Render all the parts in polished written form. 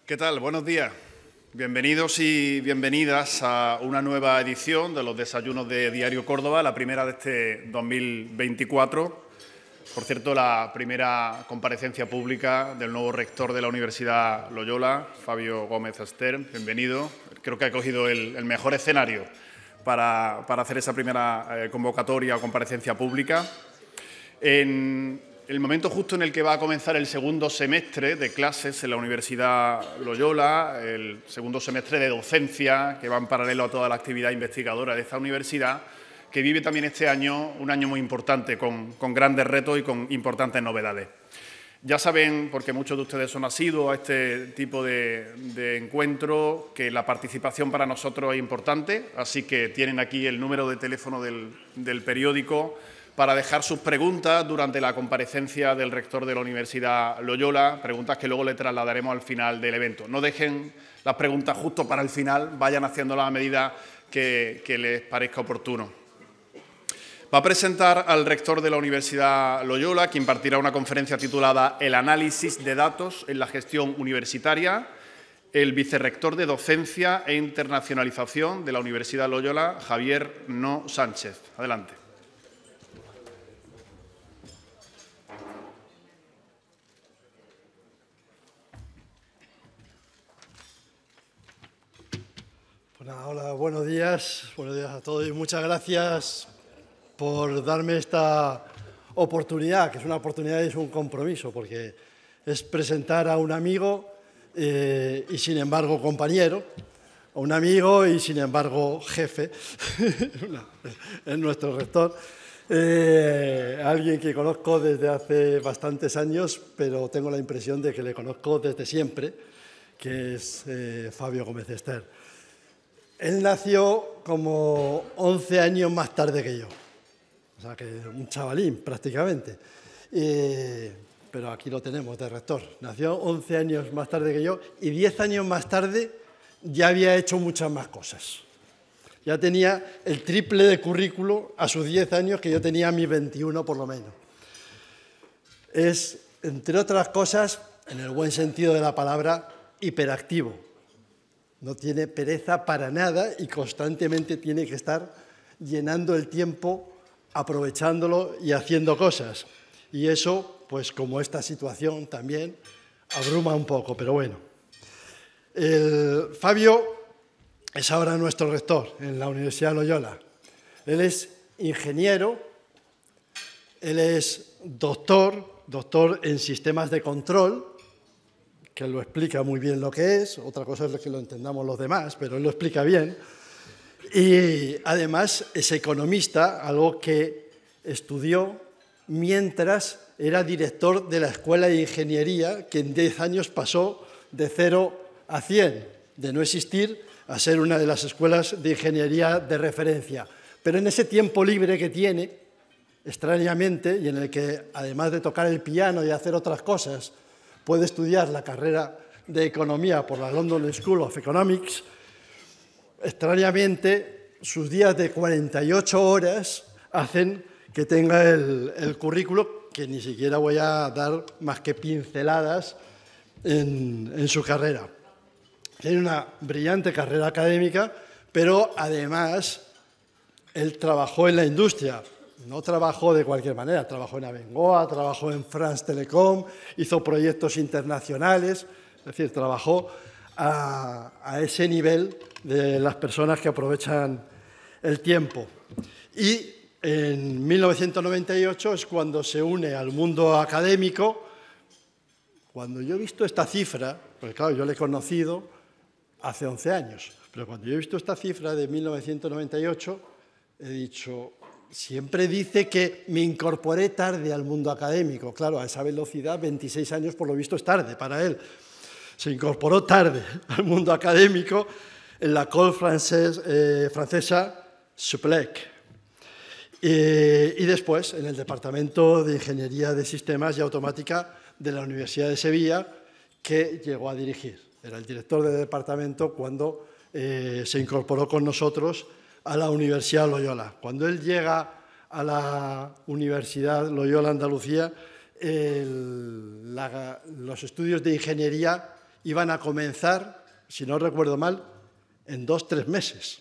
¿Qué tal? Buenos días. Bienvenidos y bienvenidas a una nueva edición de los desayunos de Diario Córdoba, la primera de este 2024. Por cierto, la primera comparecencia pública del nuevo rector de la Universidad Loyola, Fabio Gómez Ester. Bienvenido. Creo que ha cogido el mejor escenario para hacer esa primera convocatoria o comparecencia pública. En el momento justo en el que va a comenzar el segundo semestre de clases en la Universidad Loyola, el segundo semestre de docencia, que va en paralelo a toda la actividad investigadora de esta universidad, que vive también este año, un año muy importante, con grandes retos y con importantes novedades. Ya saben, porque muchos de ustedes son asiduos a este tipo de encuentro, que la participación para nosotros es importante, así que tienen aquí el número de teléfono del periódico para dejar sus preguntas durante la comparecencia del rector de la Universidad Loyola, preguntas que luego le trasladaremos al final del evento. No dejen las preguntas justo para el final, vayan haciéndolas a medida que les parezca oportuno. Va a presentar al rector de la Universidad Loyola, que impartirá una conferencia titulada «El análisis de datos en la gestión universitaria», el vicerrector de Docencia e Internacionalización de la Universidad Loyola, Javier No Sánchez. Adelante. Hola, buenos días a todos y muchas gracias por darme esta oportunidad, que es una oportunidad y es un compromiso, porque es presentar a un amigo y sin embargo compañero, a un amigo y sin embargo jefe, es nuestro rector, alguien que conozco desde hace bastantes años, pero tengo la impresión de que le conozco desde siempre, que es Fabio Gómez Ester. Él nació como 11 años más tarde que yo, o sea que un chavalín prácticamente, pero aquí lo tenemos de rector. Nació 11 años más tarde que yo y 10 años más tarde ya había hecho muchas más cosas. Ya tenía el triple de currículo a sus 10 años que yo tenía a mis 21 por lo menos. Es, entre otras cosas, en el buen sentido de la palabra, hiperactivo. No tiene pereza para nada y constantemente tiene que estar llenando el tiempo, aprovechándolo y haciendo cosas. Y eso, pues como esta situación también, abruma un poco, pero bueno. Fabio es ahora nuestro rector en la Universidad Loyola. Él es ingeniero, él es doctor en sistemas de control, que lo explica muy bien lo que es, otra cosa es que lo entendamos los demás, pero él lo explica bien. Y además es economista, algo que estudió mientras era director de la Escuela de Ingeniería, que en 10 años pasó de 0 a 100, de no existir a ser una de las escuelas de ingeniería de referencia. Pero en ese tiempo libre que tiene, extrañamente, y en el que además de tocar el piano y hacer otras cosas, puede estudiar la carrera de Economía por la London School of Economics, extrañamente, sus días de 48 horas hacen que tenga el currículo, que ni siquiera voy a dar más que pinceladas en su carrera. Tiene una brillante carrera académica, pero además él trabajó en la industria. No trabajó de cualquier manera, trabajó en Abengoa, trabajó en France Telecom, hizo proyectos internacionales, es decir, trabajó a ese nivel de las personas que aprovechan el tiempo. Y en 1998 es cuando se une al mundo académico. Cuando yo he visto esta cifra, porque claro, yo le he conocido hace 11 años, pero cuando yo he visto esta cifra de 1998, he dicho... Siempre dice que me incorporé tarde al mundo académico. Claro, a esa velocidad, 26 años por lo visto es tarde para él. Se incorporó tarde al mundo académico en la École francesa Supélec. Y después en el Departamento de Ingeniería de Sistemas y Automática de la Universidad de Sevilla, que llegó a dirigir. Era el director del departamento cuando se incorporó con nosotros a la Universidad Loyola. Cuando él llega a la Universidad Loyola Andalucía, los estudios de ingeniería iban a comenzar, si no recuerdo mal, en 2 o 3 meses.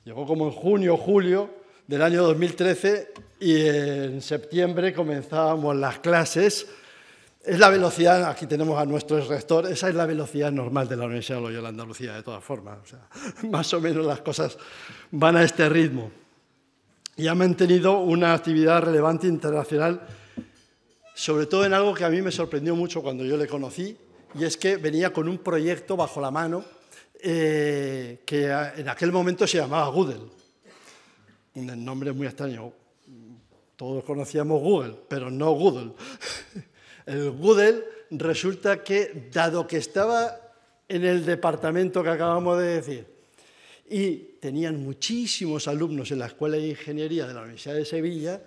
Llegó como en junio o julio del año 2013 y en septiembre comenzábamos las clases. Es la velocidad, aquí tenemos a nuestro rector, esa es la velocidad normal de la Universidad de Loyola Andalucía, de todas formas. O sea, más o menos las cosas van a este ritmo. Y ha mantenido una actividad relevante internacional, sobre todo en algo que a mí me sorprendió mucho cuando yo le conocí, y es que venía con un proyecto bajo la mano que en aquel momento se llamaba Google. Un nombre muy extraño. Todos conocíamos Google, pero no Google. El Google resulta que, dado que estaba en el departamento que acabamos de decir y tenían muchísimos alumnos en la Escuela de Ingeniería de la Universidad de Sevilla,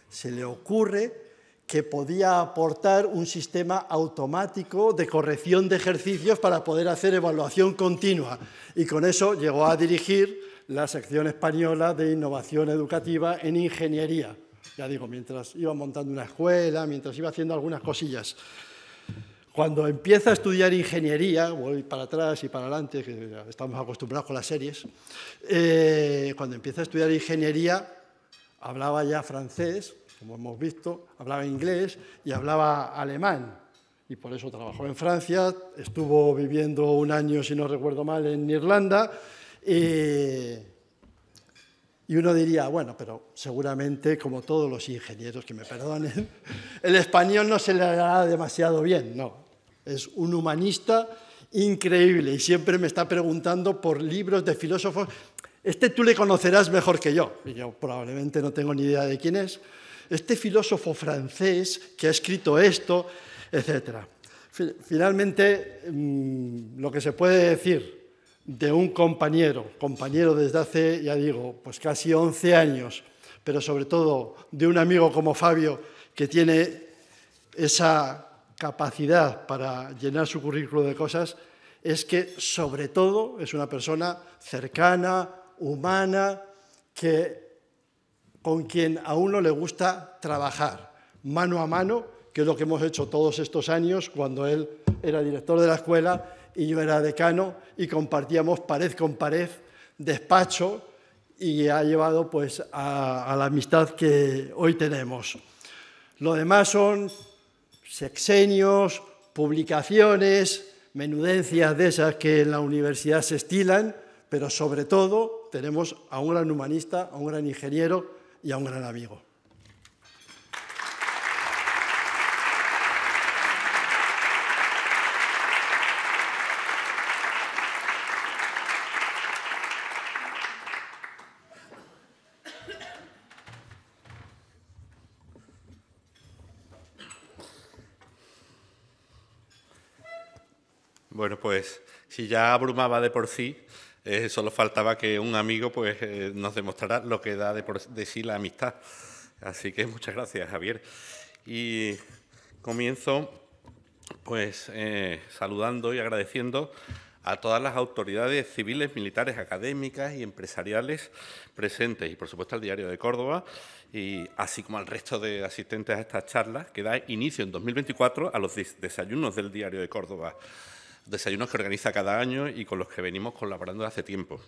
se le ocurre que podía aportar un sistema automático de corrección de ejercicios para poder hacer evaluación continua. Y con eso llegó a dirigir la sección española de innovación educativa en ingeniería. Ya digo, mientras iba montando una escuela, mientras iba haciendo algunas cosillas. Cuando empieza a estudiar ingeniería, voy para atrás y para adelante, que ya estamos acostumbrados con las series, cuando empieza a estudiar ingeniería, hablaba ya francés, como hemos visto, hablaba inglés y hablaba alemán. Y por eso trabajó en Francia, estuvo viviendo 1 año, si no recuerdo mal, en Irlanda. Y uno diría, bueno, pero seguramente, como todos los ingenieros, que me perdonen, el español no se le dará demasiado bien. No, es un humanista increíble y siempre me está preguntando por libros de filósofos. Este tú le conocerás mejor que yo, y yo probablemente no tengo ni idea de quién es. Este filósofo francés que ha escrito esto, etc. Finalmente, lo que se puede decir de un compañero desde hace, ya digo, pues casi 11 años, pero sobre todo de un amigo como Fabio, que tiene esa capacidad para llenar su currículo de cosas, es que sobre todo es una persona cercana, humana, con quien a uno le gusta trabajar mano a mano, que es lo que hemos hecho todos estos años cuando él era director de la escuela y yo era decano y compartíamos pared con pared, despacho, y ha llevado pues a la amistad que hoy tenemos. Lo demás son sexenios, publicaciones, menudencias de esas que en la universidad se estilan, pero sobre todo tenemos a un gran humanista, a un gran ingeniero y a un gran amigo. Bueno, pues si ya abrumaba de por sí, solo faltaba que un amigo pues, nos demostrara lo que da de sí la amistad. Así que muchas gracias, Javier. Y comienzo pues, saludando y agradeciendo a todas las autoridades civiles, militares, académicas y empresariales presentes, y por supuesto al Diario de Córdoba, y así como al resto de asistentes a estas charlas, que da inicio en 2024 a los desayunos del Diario de Córdoba. Desayunos que organiza cada año y con los que venimos colaborando hace tiempo.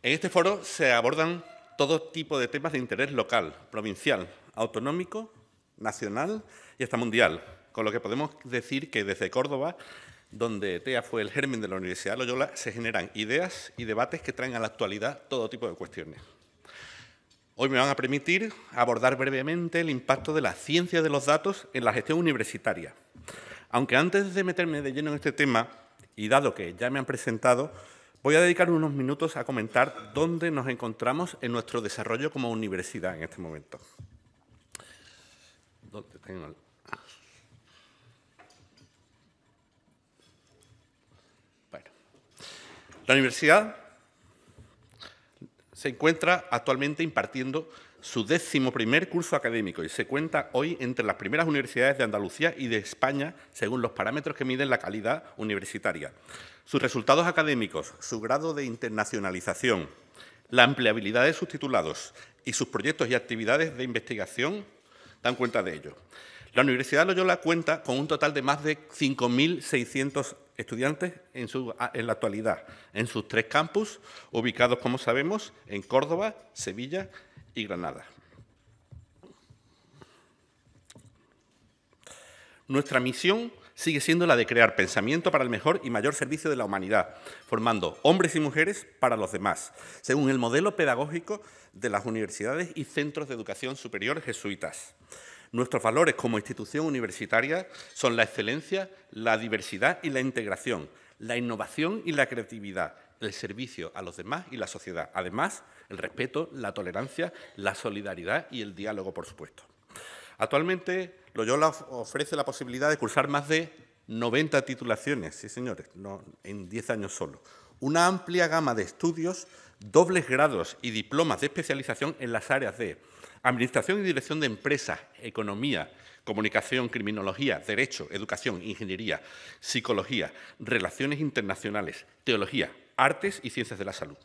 En este foro se abordan todo tipo de temas de interés local, provincial, autonómico, nacional y hasta mundial, con lo que podemos decir que desde Córdoba, donde TEA fue el germen de la Universidad de Loyola, se generan ideas y debates que traen a la actualidad todo tipo de cuestiones. Hoy me van a permitir abordar brevemente el impacto de la ciencia de los datos en la gestión universitaria. Aunque antes de meterme de lleno en este tema, y dado que ya me han presentado, voy a dedicar unos minutos a comentar dónde nos encontramos en nuestro desarrollo como universidad en este momento. ¿Dónde tengo? Bueno, la universidad se encuentra actualmente impartiendo su 11º curso académico y se cuenta hoy entre las primeras universidades de Andalucía y de España según los parámetros que miden la calidad universitaria. Sus resultados académicos, su grado de internacionalización, la empleabilidad de sus titulados y sus proyectos y actividades de investigación dan cuenta de ello. La Universidad de Loyola cuenta con un total de más de 5.600 estudiantes en la actualidad, en sus 3 campus, ubicados, como sabemos, en Córdoba, Sevilla y Granada. Nuestra misión sigue siendo la de crear pensamiento para el mejor y mayor servicio de la humanidad, formando hombres y mujeres para los demás, según el modelo pedagógico de las universidades y centros de educación superior jesuitas. Nuestros valores como institución universitaria son la excelencia, la diversidad y la integración, la innovación y la creatividad, el servicio a los demás y la sociedad. Además, el respeto, la tolerancia, la solidaridad y el diálogo, por supuesto. Actualmente, Loyola ofrece la posibilidad de cursar más de 90 titulaciones, sí señores, no, en 10 años solo. Una amplia gama de estudios, dobles grados y diplomas de especialización en las áreas de Administración y Dirección de Empresas, Economía, Comunicación, Criminología, Derecho, Educación, Ingeniería, Psicología, Relaciones Internacionales, Teología, Artes y Ciencias de la Salud.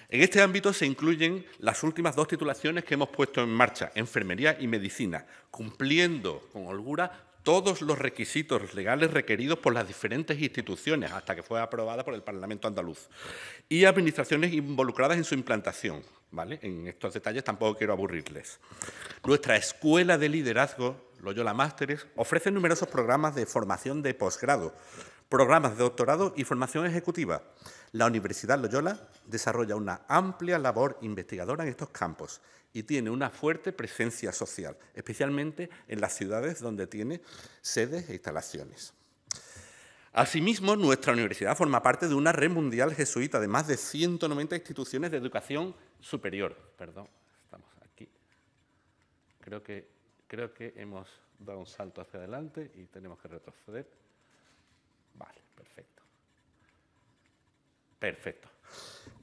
En este ámbito se incluyen las últimas 2 titulaciones que hemos puesto en marcha, Enfermería y Medicina, cumpliendo con holgura todos los requisitos legales requeridos por las diferentes instituciones, hasta que fue aprobada por el Parlamento andaluz, y administraciones involucradas en su implantación. ¿Vale? En estos detalles tampoco quiero aburrirles. Nuestra Escuela de Liderazgo, Loyola Másteres, ofrece numerosos programas de formación de posgrado, programas de doctorado y formación ejecutiva. La Universidad Loyola desarrolla una amplia labor investigadora en estos campos y tiene una fuerte presencia social, especialmente en las ciudades donde tiene sedes e instalaciones. Asimismo, nuestra universidad forma parte de una red mundial jesuita de más de 190 instituciones de educación superior. Perdón, estamos aquí. Creo que hemos dado un salto hacia adelante y tenemos que retroceder. Vale, perfecto. Perfecto.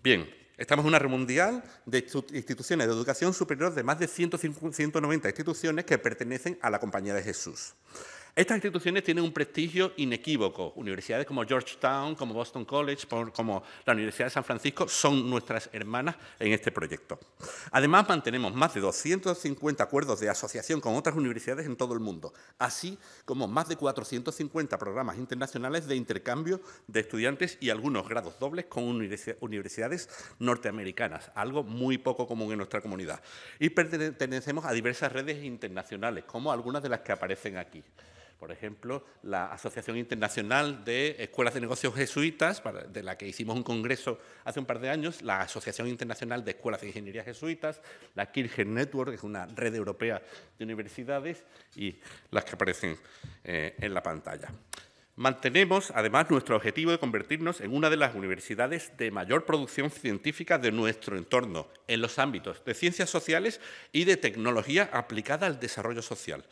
Bien, estamos en una red mundial de instituciones de educación superior de más de 190 instituciones que pertenecen a la Compañía de Jesús. Estas instituciones tienen un prestigio inequívoco. Universidades como Georgetown, como Boston College, como la Universidad de San Francisco son nuestras hermanas en este proyecto. Además, mantenemos más de 250 acuerdos de asociación con otras universidades en todo el mundo, así como más de 450 programas internacionales de intercambio de estudiantes y algunos grados dobles con universidades norteamericanas, algo muy poco común en nuestra comunidad. Y pertenecemos a diversas redes internacionales, como algunas de las que aparecen aquí. Por ejemplo, la Asociación Internacional de Escuelas de Negocios Jesuitas, de la que hicimos un congreso hace un par de años, la Asociación Internacional de Escuelas de Ingeniería Jesuitas, la Kirchen Network, que es una red europea de universidades, y las que aparecen en la pantalla. Mantenemos, además, nuestro objetivo de convertirnos en una de las universidades de mayor producción científica de nuestro entorno, en los ámbitos de ciencias sociales y de tecnología aplicada al desarrollo social.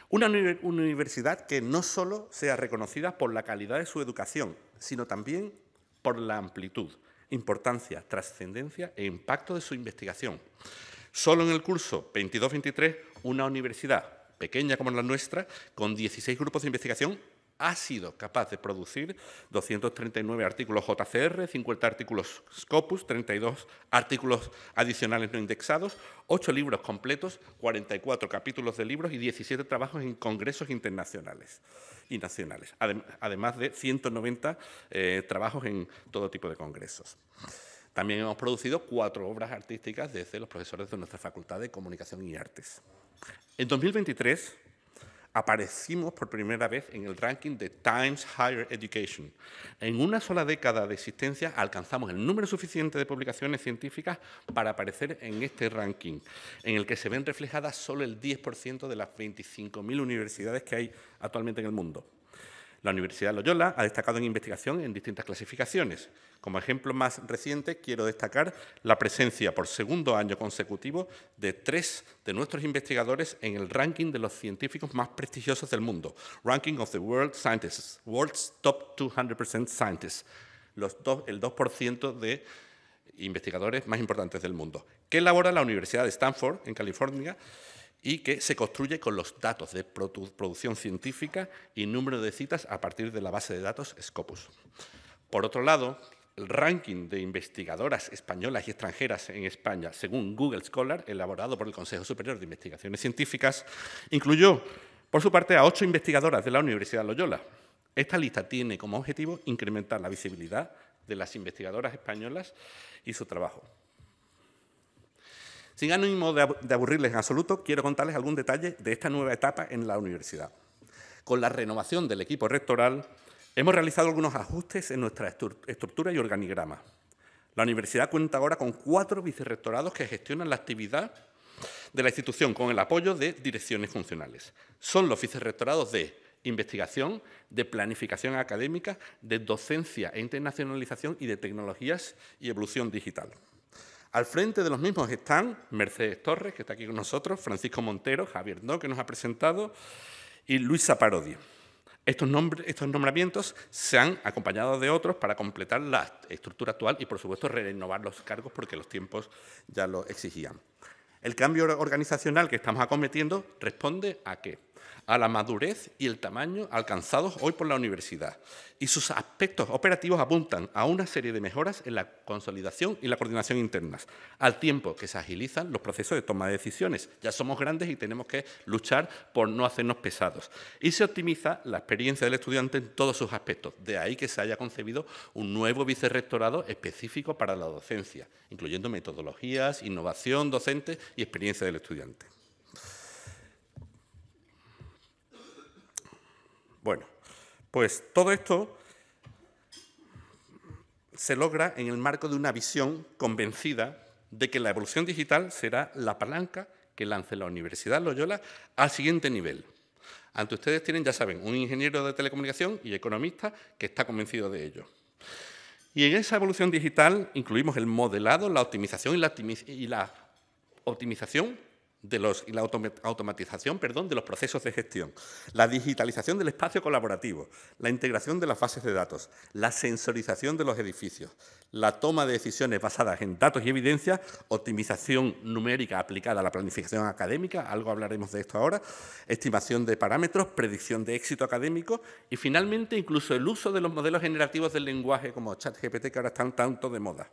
Una universidad que no solo sea reconocida por la calidad de su educación, sino también por la amplitud, importancia, trascendencia e impacto de su investigación. Solo en el curso 22-23, una universidad pequeña como la nuestra, con 16 grupos de investigación, ha sido capaz de producir 239 artículos JCR, 50 artículos Scopus, 32 artículos adicionales no indexados, 8 libros completos, 44 capítulos de libros y 17 trabajos en congresos internacionales y nacionales, además de 190 trabajos en todo tipo de congresos. También hemos producido 4 obras artísticas desde los profesores de nuestra Facultad de Comunicación y Artes. En 2023, aparecimos por primera vez en el ranking de Times Higher Education. En una sola década de existencia alcanzamos el número suficiente de publicaciones científicas para aparecer en este ranking, en el que se ven reflejadas solo el 10% de las 25.000 universidades que hay actualmente en el mundo. La Universidad de Loyola ha destacado en investigación en distintas clasificaciones. Como ejemplo más reciente, quiero destacar la presencia por segundo año consecutivo de 3 de nuestros investigadores en el ranking de los científicos más prestigiosos del mundo, Ranking of the World Scientists, World's Top 200% Scientists, el 2% de investigadores más importantes del mundo, que elabora la Universidad de Stanford, en California, y que se construye con los datos de producción científica y número de citas a partir de la base de datos Scopus. Por otro lado, el ranking de investigadoras españolas y extranjeras en España, según Google Scholar, elaborado por el Consejo Superior de Investigaciones Científicas, incluyó Por su parte, a 8 investigadoras de la Universidad de Loyola. Esta lista tiene como objetivo incrementar la visibilidad de las investigadoras españolas y su trabajo. Sin ánimo de aburrirles en absoluto, quiero contarles algún detalle de esta nueva etapa en la universidad. Con la renovación del equipo rectoral, hemos realizado algunos ajustes en nuestra estructura y organigrama. La universidad cuenta ahora con 4 vicerrectorados que gestionan la actividad de la institución con el apoyo de direcciones funcionales. Son los vicerrectorados de investigación, de planificación académica, de docencia e internacionalización y de tecnologías y evolución digital. Al frente de los mismos están Mercedes Torres, que está aquí con nosotros, Francisco Montero, Javier No, que nos ha presentado, y Luisa Parodi. Estos nombramientos se han acompañado de otros para completar la estructura actual y, por supuesto, renovar los cargos porque los tiempos ya lo exigían. El cambio organizacional que estamos acometiendo responde ¿a qué? A la madurez y el tamaño alcanzados hoy por la universidad. Y sus aspectos operativos apuntan a una serie de mejoras en la consolidación y la coordinación internas, al tiempo que se agilizan los procesos de toma de decisiones. Ya somos grandes y tenemos que luchar por no hacernos pesados. Y se optimiza la experiencia del estudiante en todos sus aspectos. De ahí que se haya concebido un nuevo vicerrectorado específico para la docencia, incluyendo metodologías, innovación docente y experiencia del estudiante. Bueno, pues todo esto se logra en el marco de una visión convencida de que la evolución digital será la palanca que lance la Universidad de Loyola al siguiente nivel. Ante ustedes tienen, ya saben, un ingeniero de telecomunicación y economista que está convencido de ello. Y en esa evolución digital incluimos el modelado, la optimización y la optimización y la automatización de los procesos de gestión, la digitalización del espacio colaborativo, la integración de las bases de datos, la sensorización de los edificios, la toma de decisiones basadas en datos y evidencias, optimización numérica aplicada a la planificación académica, algo hablaremos de esto ahora, estimación de parámetros, predicción de éxito académico y, finalmente, incluso el uso de los modelos generativos del lenguaje como ChatGPT, que ahora están tanto de moda.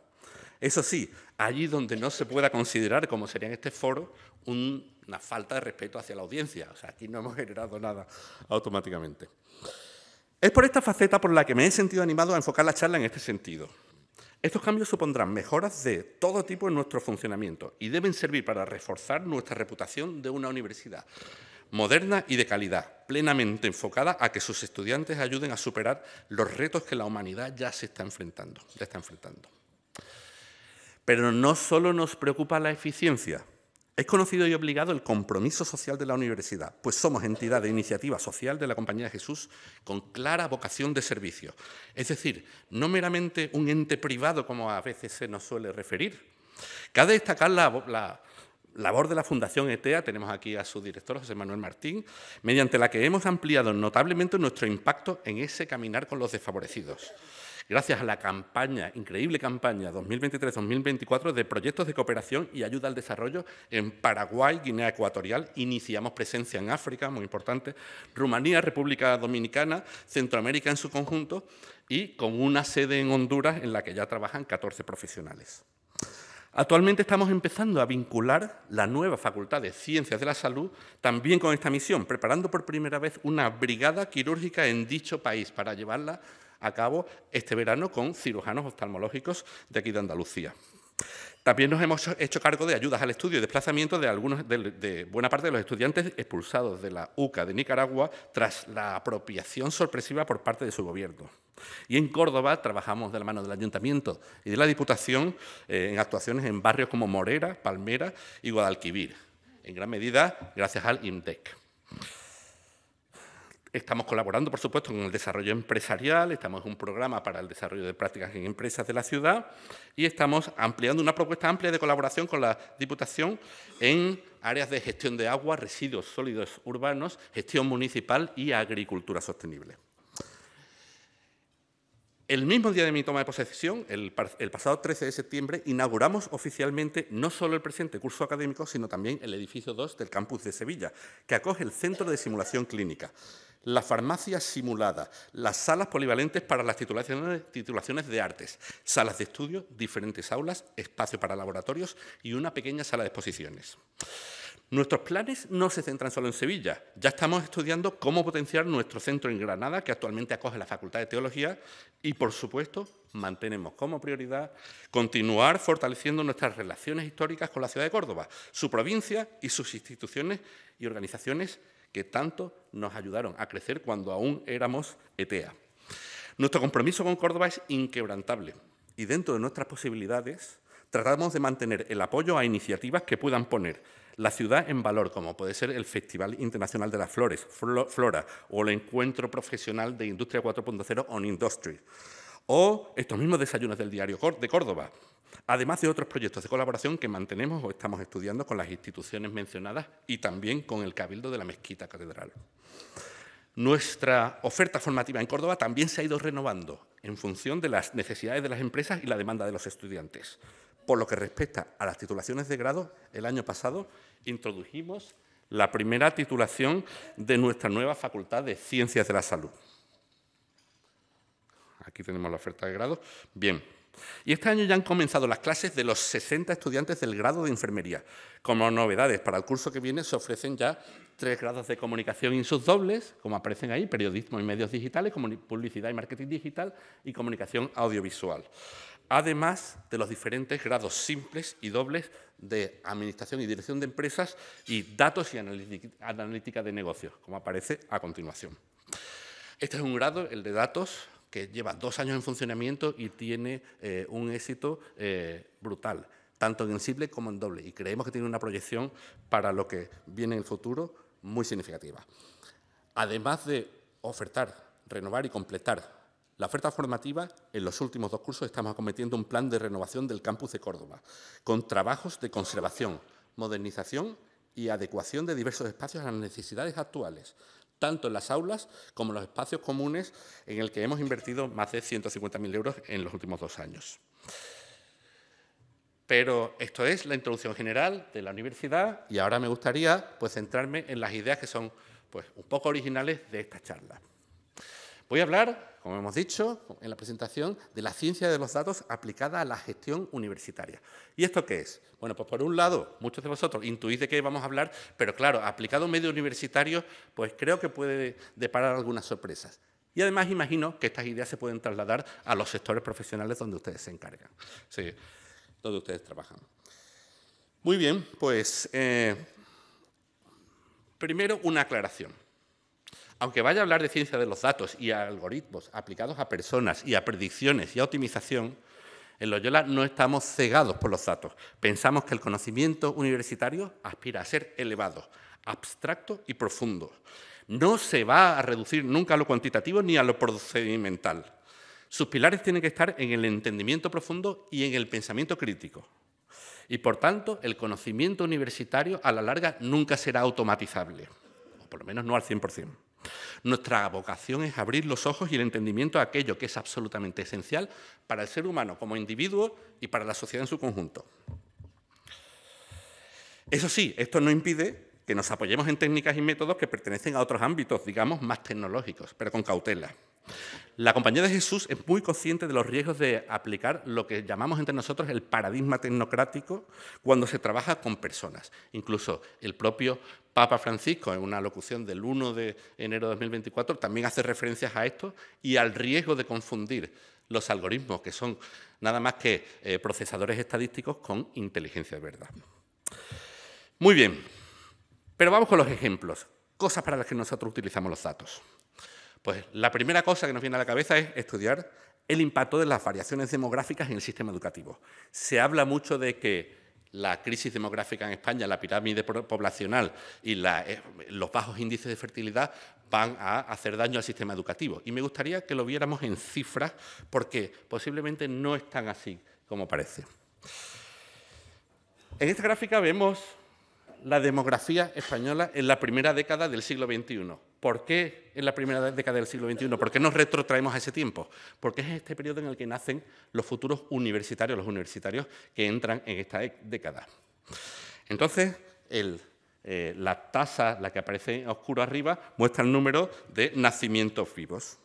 Eso sí, allí donde no se pueda considerar, como sería en este foro, una falta de respeto hacia la audiencia. O sea, aquí no hemos generado nada automáticamente. Es por esta faceta por la que me he sentido animado a enfocar la charla en este sentido. Estos cambios supondrán mejoras de todo tipo en nuestro funcionamiento y deben servir para reforzar nuestra reputación de una universidad moderna y de calidad, plenamente enfocada a que sus estudiantes ayuden a superar los retos que la humanidad ya está enfrentando. Pero no solo nos preocupa la eficiencia. Es conocido y obligado el compromiso social de la universidad, pues somos entidad de iniciativa social de la Compañía de Jesús con clara vocación de servicio. Es decir, no meramente un ente privado como a veces se nos suele referir. Cabe destacar la labor de la Fundación ETEA, tenemos aquí a su director, José Manuel Martín, mediante la que hemos ampliado notablemente nuestro impacto en ese caminar con los desfavorecidos. Gracias a la increíble campaña 2023-2024 de proyectos de cooperación y ayuda al desarrollo en Paraguay, Guinea Ecuatorial, iniciamos presencia en África, muy importante, Rumanía, República Dominicana, Centroamérica en su conjunto y con una sede en Honduras en la que ya trabajan 14 profesionales. Actualmente estamos empezando a vincular la nueva Facultad de Ciencias de la Salud también con esta misión, preparando por primera vez una brigada quirúrgica en dicho país para llevarla a cabo este verano con cirujanos oftalmológicos de aquí de Andalucía. También nos hemos hecho cargo de ayudas al estudio y desplazamiento de buena parte de los estudiantes expulsados de la UCA de Nicaragua tras la apropiación sorpresiva por parte de su gobierno. Y en Córdoba trabajamos de la mano del Ayuntamiento y de la Diputación en actuaciones en barrios como Morera, Palmera y Guadalquivir, en gran medida gracias al IMDEC. Estamos colaborando, por supuesto, con el desarrollo empresarial, estamos en un programa para el desarrollo de prácticas en empresas de la ciudad y estamos ampliando una propuesta amplia de colaboración con la Diputación en áreas de gestión de agua, residuos sólidos urbanos, gestión municipal y agricultura sostenible. El mismo día de mi toma de posesión, el pasado 13 de septiembre, inauguramos oficialmente no solo el presente curso académico, sino también el edificio 2 del campus de Sevilla, que acoge el Centro de Simulación Clínica, la farmacia simulada, las salas polivalentes para las titulaciones de artes, salas de estudio, diferentes aulas, espacio para laboratorios y una pequeña sala de exposiciones. Nuestros planes no se centran solo en Sevilla. Ya estamos estudiando cómo potenciar nuestro centro en Granada, que actualmente acoge la Facultad de Teología, y, por supuesto, mantenemos como prioridad continuar fortaleciendo nuestras relaciones históricas con la ciudad de Córdoba, su provincia y sus instituciones y organizaciones que tanto nos ayudaron a crecer cuando aún éramos ETEA. Nuestro compromiso con Córdoba es inquebrantable y, dentro de nuestras posibilidades, tratamos de mantener el apoyo a iniciativas que puedan poner la ciudad en valor, como puede ser el Festival Internacional de las Flores, Flora, o el Encuentro Profesional de Industria 4.0 On Industry, o estos mismos desayunos del Diario de Córdoba, además de otros proyectos de colaboración que mantenemos o estamos estudiando con las instituciones mencionadas y también con el Cabildo de la Mezquita Catedral. Nuestra oferta formativa en Córdoba también se ha ido renovando en función de las necesidades de las empresas y la demanda de los estudiantes. Por lo que respecta a las titulaciones de grado, el año pasado introdujimos la primera titulación de nuestra nueva Facultad de Ciencias de la Salud. Aquí tenemos la oferta de grado. Bien. Y este año ya han comenzado las clases de los 60 estudiantes del grado de Enfermería. Como novedades para el curso que viene se ofrecen ya 3 grados de comunicación y sus dobles, como aparecen ahí, periodismo y medios digitales, publicidad y marketing digital y comunicación audiovisual. Además de los diferentes grados simples y dobles de Administración y Dirección de Empresas y Datos y Analítica de Negocios, como aparece a continuación. Este es un grado, el de Datos, que lleva 2 años en funcionamiento y tiene un éxito brutal, tanto en simple como en doble, y creemos que tiene una proyección para lo que viene en el futuro muy significativa. Además de ofertar, renovar y completar la oferta formativa, en los últimos 2 cursos estamos acometiendo un plan de renovación del campus de Córdoba, con trabajos de conservación, modernización y adecuación de diversos espacios a las necesidades actuales, tanto en las aulas como en los espacios comunes, en el que hemos invertido más de 150.000 euros en los últimos 2 años. Pero esto es la introducción general de la universidad y ahora me gustaría centrarme en las ideas que son un poco originales de esta charla. Voy a hablar, como hemos dicho en la presentación, de la ciencia de los datos aplicada a la gestión universitaria. ¿Y esto qué es? Bueno, pues por un lado, muchos de vosotros intuís de qué vamos a hablar, pero claro, aplicado a un medio universitario, pues creo que puede deparar algunas sorpresas. Y además imagino que estas ideas se pueden trasladar a los sectores profesionales donde ustedes se encargan, sí, donde ustedes trabajan. Muy bien, pues primero una aclaración. Aunque vaya a hablar de ciencia de los datos y a algoritmos aplicados a personas y a predicciones y a optimización, en Loyola no estamos cegados por los datos. Pensamos que el conocimiento universitario aspira a ser elevado, abstracto y profundo. No se va a reducir nunca a lo cuantitativo ni a lo procedimental. Sus pilares tienen que estar en el entendimiento profundo y en el pensamiento crítico. Y, por tanto, el conocimiento universitario a la larga nunca será automatizable, o por lo menos no al 100%. Nuestra vocación es abrir los ojos y el entendimiento a aquello que es absolutamente esencial para el ser humano como individuo y para la sociedad en su conjunto. Eso sí, esto no impide que nos apoyemos en técnicas y métodos que pertenecen a otros ámbitos, digamos, más tecnológicos, pero con cautela. La Compañía de Jesús es muy consciente de los riesgos de aplicar lo que llamamos entre nosotros el paradigma tecnocrático cuando se trabaja con personas. Incluso el propio Papa Francisco, en una locución del 1 de enero de 2024, también hace referencias a esto y al riesgo de confundir los algoritmos, que son nada más que procesadores estadísticos, con inteligencia de verdad. Muy bien, pero vamos con los ejemplos, cosas para las que nosotros utilizamos los datos. Pues la primera cosa que nos viene a la cabeza es estudiar el impacto de las variaciones demográficas en el sistema educativo. Se habla mucho de que la crisis demográfica en España, la pirámide poblacional y los bajos índices de fertilidad van a hacer daño al sistema educativo. Y me gustaría que lo viéramos en cifras porque posiblemente no es tan así como parece. En esta gráfica vemos la demografía española en la primera década del siglo XXI. ¿Por qué en la primera década del siglo XXI? ¿Por qué nos retrotraemos a ese tiempo? Porque es este periodo en el que nacen los futuros universitarios, los universitarios que entran en esta década. Entonces, la tasa, la que aparece en oscuro arriba, muestra el número de nacimientos vivos.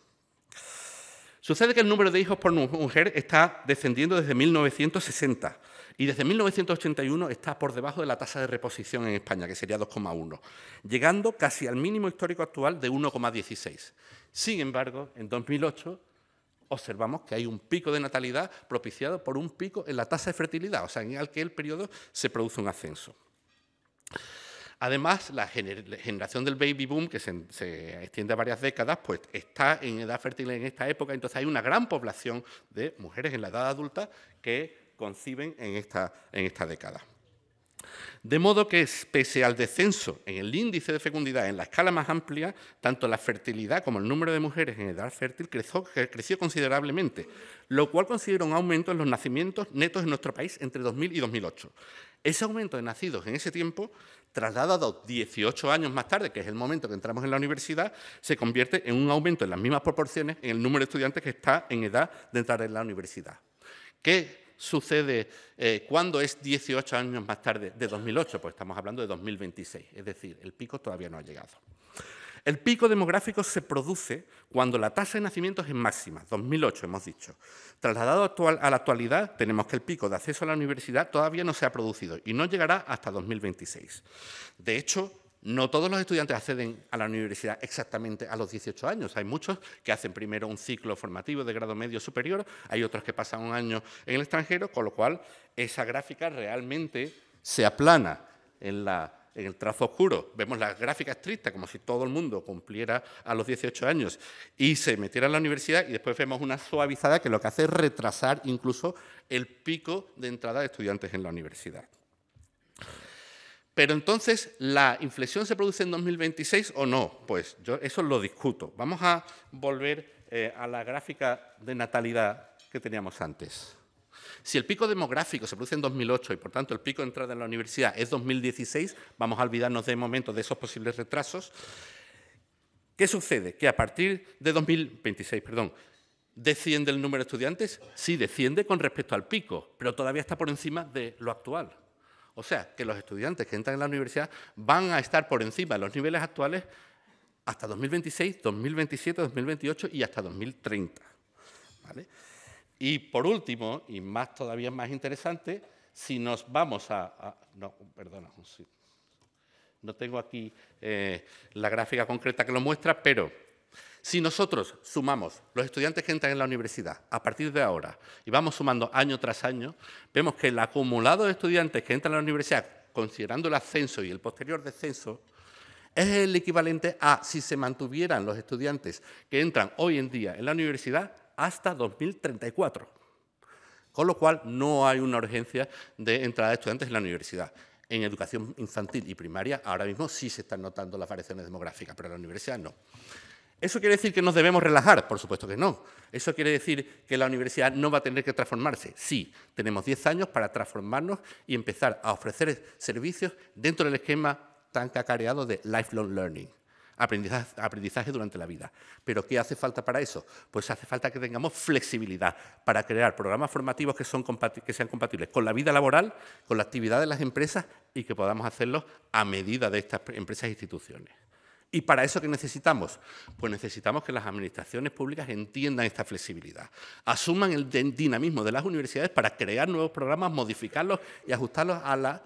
Sucede que el número de hijos por mujer está descendiendo desde 1960 Y desde 1981 está por debajo de la tasa de reposición en España, que sería 2,1, llegando casi al mínimo histórico actual de 1,16. Sin embargo, en 2008 observamos que hay un pico de natalidad propiciado por un pico en la tasa de fertilidad, o sea, en aquel periodo se produce un ascenso. Además, la generación del baby boom, que se extiende a varias décadas, pues está en edad fértil en esta época, entonces hay una gran población de mujeres en la edad adulta que conciben en esta década. De modo que, pese al descenso en el índice de fecundidad en la escala más amplia, tanto la fertilidad como el número de mujeres en edad fértil creció considerablemente, lo cual considera un aumento en los nacimientos netos en nuestro país entre 2000 y 2008. Ese aumento de nacidos en ese tiempo, trasladado 18 años más tarde, que es el momento que entramos en la universidad, se convierte en un aumento en las mismas proporciones en el número de estudiantes que está en edad de entrar en la universidad. ¿Qué sucede cuando es 18 años más tarde de 2008? Pues estamos hablando de 2026, es decir, el pico todavía no ha llegado. El pico demográfico se produce cuando la tasa de nacimientos es máxima, 2008 hemos dicho. Trasladado a la actualidad, tenemos que el pico de acceso a la universidad todavía no se ha producido y no llegará hasta 2026. De hecho, no todos los estudiantes acceden a la universidad exactamente a los 18 años. Hay muchos que hacen primero un ciclo formativo de grado medio superior, hay otros que pasan un año en el extranjero, con lo cual esa gráfica realmente se aplana en el trazo oscuro. Vemos la gráfica estricta, como si todo el mundo cumpliera a los 18 años y se metiera en la universidad, y después vemos una suavizada que lo que hace es retrasar incluso el pico de entrada de estudiantes en la universidad. Pero entonces, ¿la inflexión se produce en 2026 o no? Pues yo eso lo discuto. Vamos a volver a la gráfica de natalidad que teníamos antes. Si el pico demográfico se produce en 2008 y, por tanto, el pico de entrada en la universidad es 2016, vamos a olvidarnos de momento de esos posibles retrasos. ¿Qué sucede? Que a partir de 2026, ¿desciende el número de estudiantes? Sí, desciende con respecto al pico, pero todavía está por encima de lo actual. O sea, que los estudiantes que entran en la universidad van a estar por encima de los niveles actuales hasta 2026, 2027, 2028 y hasta 2030. ¿Vale? Y por último, y todavía más interesante, si nos vamos no tengo aquí la gráfica concreta que lo muestra, pero si nosotros sumamos los estudiantes que entran en la universidad a partir de ahora y vamos sumando año tras año, vemos que el acumulado de estudiantes que entran a la universidad, considerando el ascenso y el posterior descenso, es el equivalente a si se mantuvieran los estudiantes que entran hoy en día en la universidad hasta 2034. Con lo cual, no hay una urgencia de entrada de estudiantes en la universidad. En educación infantil y primaria, ahora mismo sí se están notando las variaciones demográficas, pero en la universidad no. ¿Eso quiere decir que nos debemos relajar? Por supuesto que no. ¿Eso quiere decir que la universidad no va a tener que transformarse? Sí, tenemos 10 años para transformarnos y empezar a ofrecer servicios dentro del esquema tan cacareado de lifelong learning, aprendizaje durante la vida. ¿Pero qué hace falta para eso? Pues hace falta que tengamos flexibilidad para crear programas formativos que sean compatibles con la vida laboral, con la actividad de las empresas y que podamos hacerlos a medida de estas empresas e instituciones. ¿Y para eso qué necesitamos? Pues necesitamos que las administraciones públicas entiendan esta flexibilidad, asuman el dinamismo de las universidades para crear nuevos programas, modificarlos y ajustarlos a la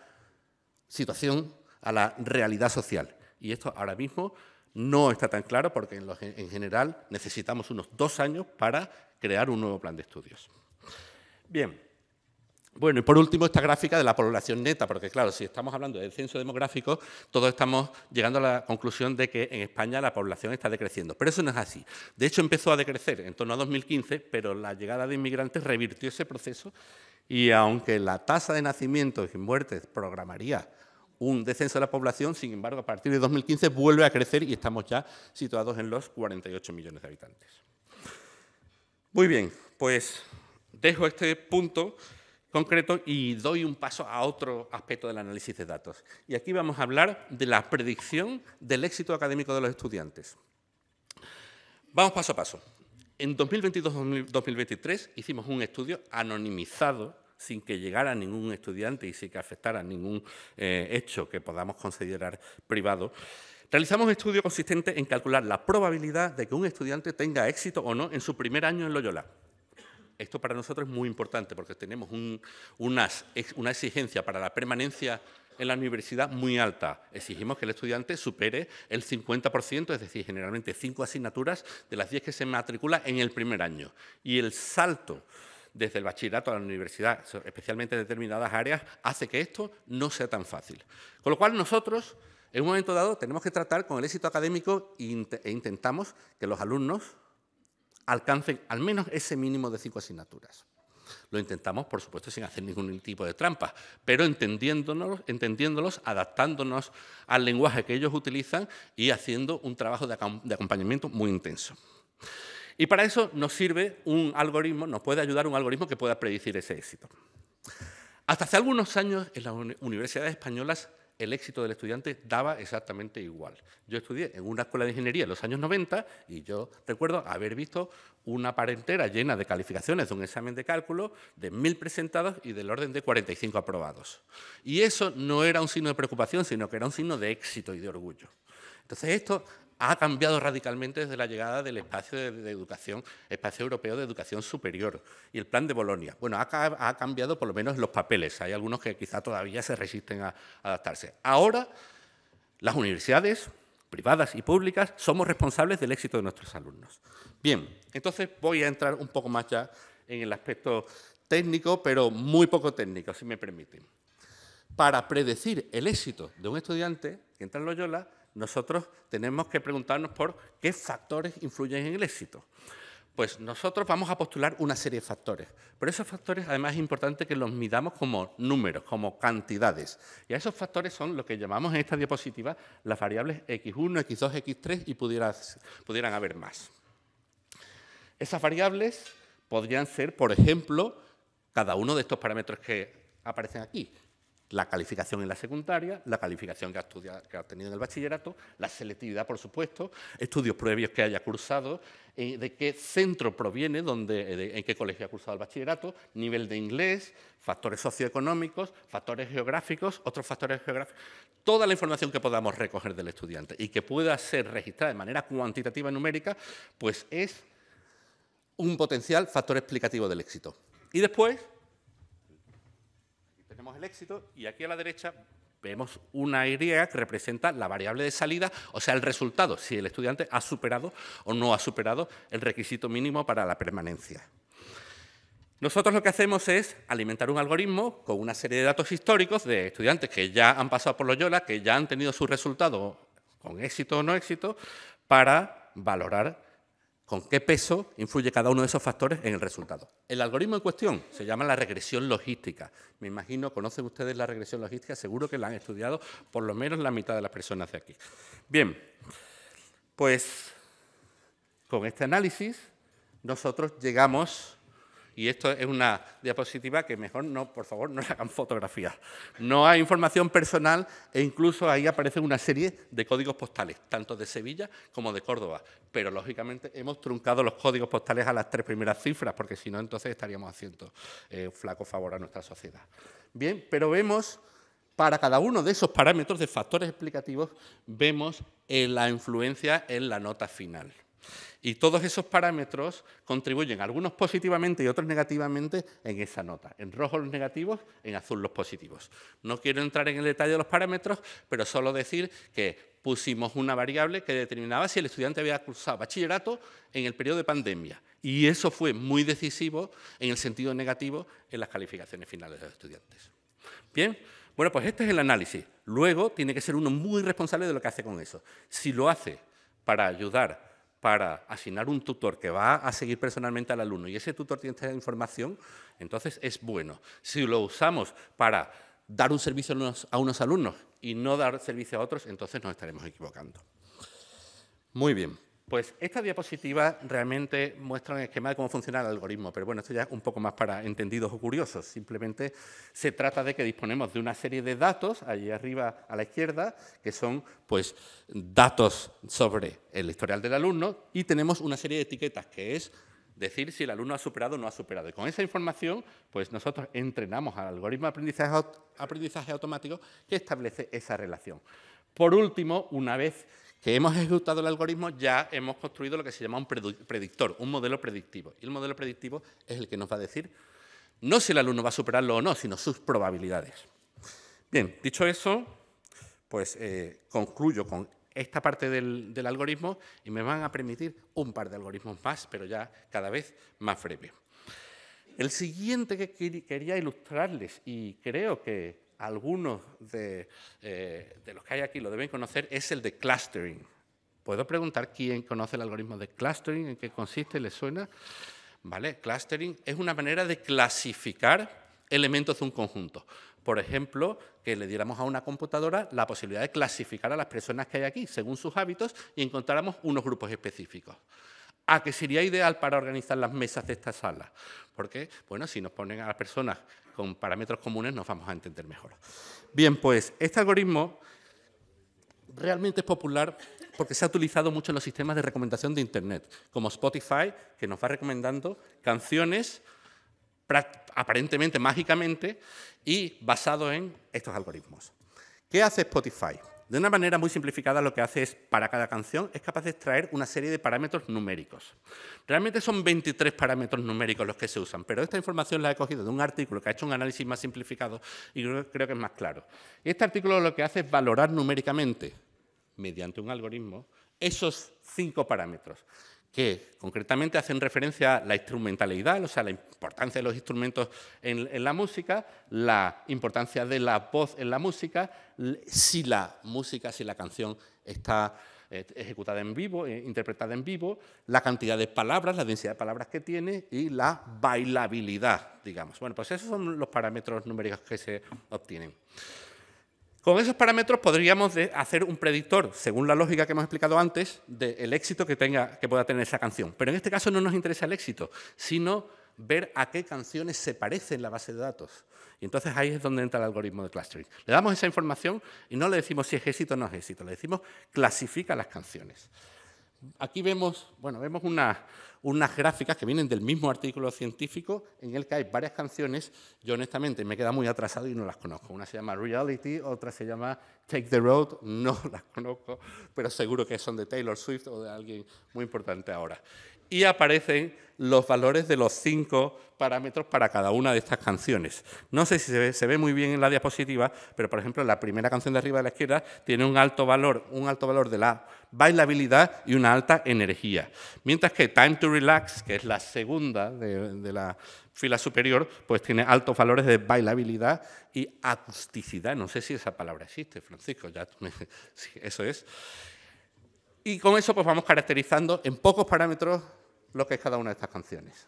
situación, a la realidad social. Y esto ahora mismo no está tan claro porque en general necesitamos unos 2 años para crear un nuevo plan de estudios. Bien. Bueno, y por último, esta gráfica de la población neta, porque claro, si estamos hablando del censo demográfico, todos estamos llegando a la conclusión de que en España la población está decreciendo. Pero eso no es así. De hecho, empezó a decrecer en torno a 2015, pero la llegada de inmigrantes revirtió ese proceso y aunque la tasa de nacimientos y muertes programaría un descenso de la población, sin embargo, a partir de 2015 vuelve a crecer y estamos ya situados en los 48 millones de habitantes. Muy bien, pues dejo este punto concreto y doy un paso a otro aspecto del análisis de datos. Y aquí vamos a hablar de la predicción del éxito académico de los estudiantes. Vamos paso a paso. En 2022-2023 hicimos un estudio anonimizado, sin que llegara ningún estudiante y sin que afectara ningún hecho que podamos considerar privado. Realizamos un estudio consistente en calcular la probabilidad de que un estudiante tenga éxito o no en su primer año en Loyola. Esto para nosotros es muy importante porque tenemos una exigencia para la permanencia en la universidad muy alta. Exigimos que el estudiante supere el 50%, es decir, generalmente 5 asignaturas de las 10 que se matricula en el primer año. Y el salto desde el bachillerato a la universidad, especialmente en determinadas áreas, hace que esto no sea tan fácil. Con lo cual nosotros, en un momento dado, tenemos que tratar con el éxito académico e intentamos que los alumnos alcancen al menos ese mínimo de 5 asignaturas. Lo intentamos, por supuesto, sin hacer ningún tipo de trampa, pero entendiéndolos, adaptándonos al lenguaje que ellos utilizan y haciendo un trabajo de acompañamiento muy intenso. Y para eso nos sirve un algoritmo, nos puede ayudar un algoritmo que pueda predecir ese éxito. Hasta hace algunos años, en las universidades españolas, el éxito del estudiante daba exactamente igual. Yo estudié en una escuela de ingeniería en los años 90 y yo recuerdo haber visto una pared entera llena de calificaciones de un examen de cálculo de 1000 presentados y del orden de 45 aprobados. Y eso no era un signo de preocupación, sino que era un signo de éxito y de orgullo. Entonces, esto ha cambiado radicalmente desde la llegada del espacio de educación, espacio europeo de educación superior y el plan de Bolonia. Bueno, ha cambiado por lo menos los papeles. Hay algunos que quizá todavía se resisten a adaptarse. Ahora, las universidades privadas y públicas somos responsables del éxito de nuestros alumnos. Bien, entonces voy a entrar un poco más ya en el aspecto técnico, pero muy poco técnico, si me permiten. Para predecir el éxito de un estudiante que entra en Loyola, nosotros tenemos que preguntarnos por qué factores influyen en el éxito. Pues nosotros vamos a postular una serie de factores, pero esos factores además es importante que los midamos como números, como cantidades. Y a esos factores son lo que llamamos en esta diapositiva las variables x1, x2, x3 y pudieran haber más. Esas variables podrían ser, por ejemplo, cada uno de estos parámetros que aparecen aquí. La calificación en la secundaria, la calificación que ha obtenido en el bachillerato, la selectividad, por supuesto, estudios previos que haya cursado, de qué centro proviene, en qué colegio ha cursado el bachillerato, nivel de inglés, factores socioeconómicos, factores geográficos, otros factores geográficos, toda la información que podamos recoger del estudiante y que pueda ser registrada de manera cuantitativa y numérica, pues es un potencial factor explicativo del éxito. Y después tenemos el éxito y aquí a la derecha vemos una Y que representa la variable de salida, o sea, el resultado, si el estudiante ha superado o no ha superado el requisito mínimo para la permanencia. Nosotros lo que hacemos es alimentar un algoritmo con una serie de datos históricos de estudiantes que ya han pasado por Loyola, que ya han tenido su resultado con éxito o no éxito, para valorar con qué peso influye cada uno de esos factores en el resultado. El algoritmo en cuestión se llama la regresión logística. Me imagino, ¿conocen ustedes la regresión logística? Seguro que la han estudiado por lo menos la mitad de las personas de aquí. Bien, pues con este análisis nosotros llegamos, y esto es una diapositiva que mejor no, por favor, no le hagan fotografías. No hay información personal e incluso ahí aparece una serie de códigos postales, tanto de Sevilla como de Córdoba. Pero, lógicamente, hemos truncado los códigos postales a las 3 primeras cifras, porque si no, entonces estaríamos haciendo flaco favor a nuestra sociedad. Bien, pero vemos, para cada uno de esos parámetros de factores explicativos, vemos la influencia en la nota final. Y todos esos parámetros contribuyen, algunos positivamente y otros negativamente, en esa nota. En rojo los negativos, en azul los positivos. No quiero entrar en el detalle de los parámetros, pero solo decir que pusimos una variable que determinaba si el estudiante había cursado bachillerato en el periodo de pandemia. Y eso fue muy decisivo en el sentido negativo en las calificaciones finales de los estudiantes. Bien, bueno, pues este es el análisis. Luego tiene que ser uno muy responsable de lo que hace con eso. Si lo hace para ayudar, para asignar un tutor que va a seguir personalmente al alumno y ese tutor tiene esta información, entonces es bueno. Si lo usamos para dar un servicio a unos alumnos y no dar servicio a otros, entonces nos estaremos equivocando. Muy bien, pues esta diapositiva realmente muestra un esquema de cómo funciona el algoritmo, pero bueno, esto ya es un poco más para entendidos o curiosos. Simplemente se trata de que disponemos de una serie de datos, allí arriba a la izquierda, que son pues datos sobre el historial del alumno, y tenemos una serie de etiquetas, que es decir si el alumno ha superado o no ha superado. Y con esa información, pues nosotros entrenamos al algoritmo de aprendizaje automático que establece esa relación. Por último, una vez que hemos ejecutado el algoritmo, ya hemos construido lo que se llama un predictor, un modelo predictivo. Y el modelo predictivo es el que nos va a decir no si el alumno va a superarlo o no, sino sus probabilidades. Bien, dicho eso, pues concluyo con esta parte del algoritmo y me van a permitir un par de algoritmos más, pero ya cada vez más breve. El siguiente que quería ilustrarles, y creo que algunos de los que hay aquí lo deben conocer, es el de clustering. ¿Puedo preguntar quién conoce el algoritmo de clustering? ¿En qué consiste? ¿Les suena? ¿Vale? Clustering es una manera de clasificar elementos de un conjunto. Por ejemplo, que le diéramos a una computadora la posibilidad de clasificar a las personas que hay aquí según sus hábitos y encontráramos unos grupos específicos. ¿A qué sería ideal para organizar las mesas de esta sala? Porque, bueno, si nos ponen a las personas con parámetros comunes nos vamos a entender mejor. Bien, pues este algoritmo realmente es popular porque se ha utilizado mucho en los sistemas de recomendación de Internet, como Spotify, que nos va recomendando canciones aparentemente mágicamente y basado en estos algoritmos. ¿Qué hace Spotify? De una manera muy simplificada, lo que hace es, para cada canción, es capaz de extraer una serie de parámetros numéricos. Realmente son 23 parámetros numéricos los que se usan, pero esta información la he cogido de un artículo que ha hecho un análisis más simplificado y creo que es más claro. Este artículo lo que hace es valorar numéricamente, mediante un algoritmo, esos 5 parámetros, que concretamente hacen referencia a la instrumentalidad, o sea, la importancia de los instrumentos en la música, la importancia de la voz en la música, si la canción está ejecutada en vivo, interpretada en vivo, la cantidad de palabras, la densidad de palabras que tiene y la bailabilidad, digamos. Bueno, pues esos son los parámetros numéricos que se obtienen. Con esos parámetros podríamos hacer un predictor, según la lógica que hemos explicado antes, del éxito que pueda tener esa canción. Pero en este caso no nos interesa el éxito, sino ver a qué canciones se parece en la base de datos. Y entonces ahí es donde entra el algoritmo de clustering. Le damos esa información y no le decimos si es éxito o no es éxito, le decimos clasifica las canciones. Aquí vemos unas gráficas que vienen del mismo artículo científico en el que hay varias canciones. Yo honestamente me he quedado muy atrasado y no las conozco. Una se llama Reality, otra se llama Take the Road, no las conozco, pero seguro que son de Taylor Swift o de alguien muy importante ahora. Y aparecen los valores de los 5 parámetros para cada una de estas canciones. No sé si se ve muy bien en la diapositiva, pero por ejemplo la primera canción de arriba de la izquierda tiene un alto valor de la bailabilidad y una alta energía. Mientras que Time to Relax, que es la segunda de la fila superior, pues tiene altos valores de bailabilidad y acusticidad. No sé si esa palabra existe, Francisco, sí, eso es. Y con eso pues vamos caracterizando en pocos parámetros lo que es cada una de estas canciones.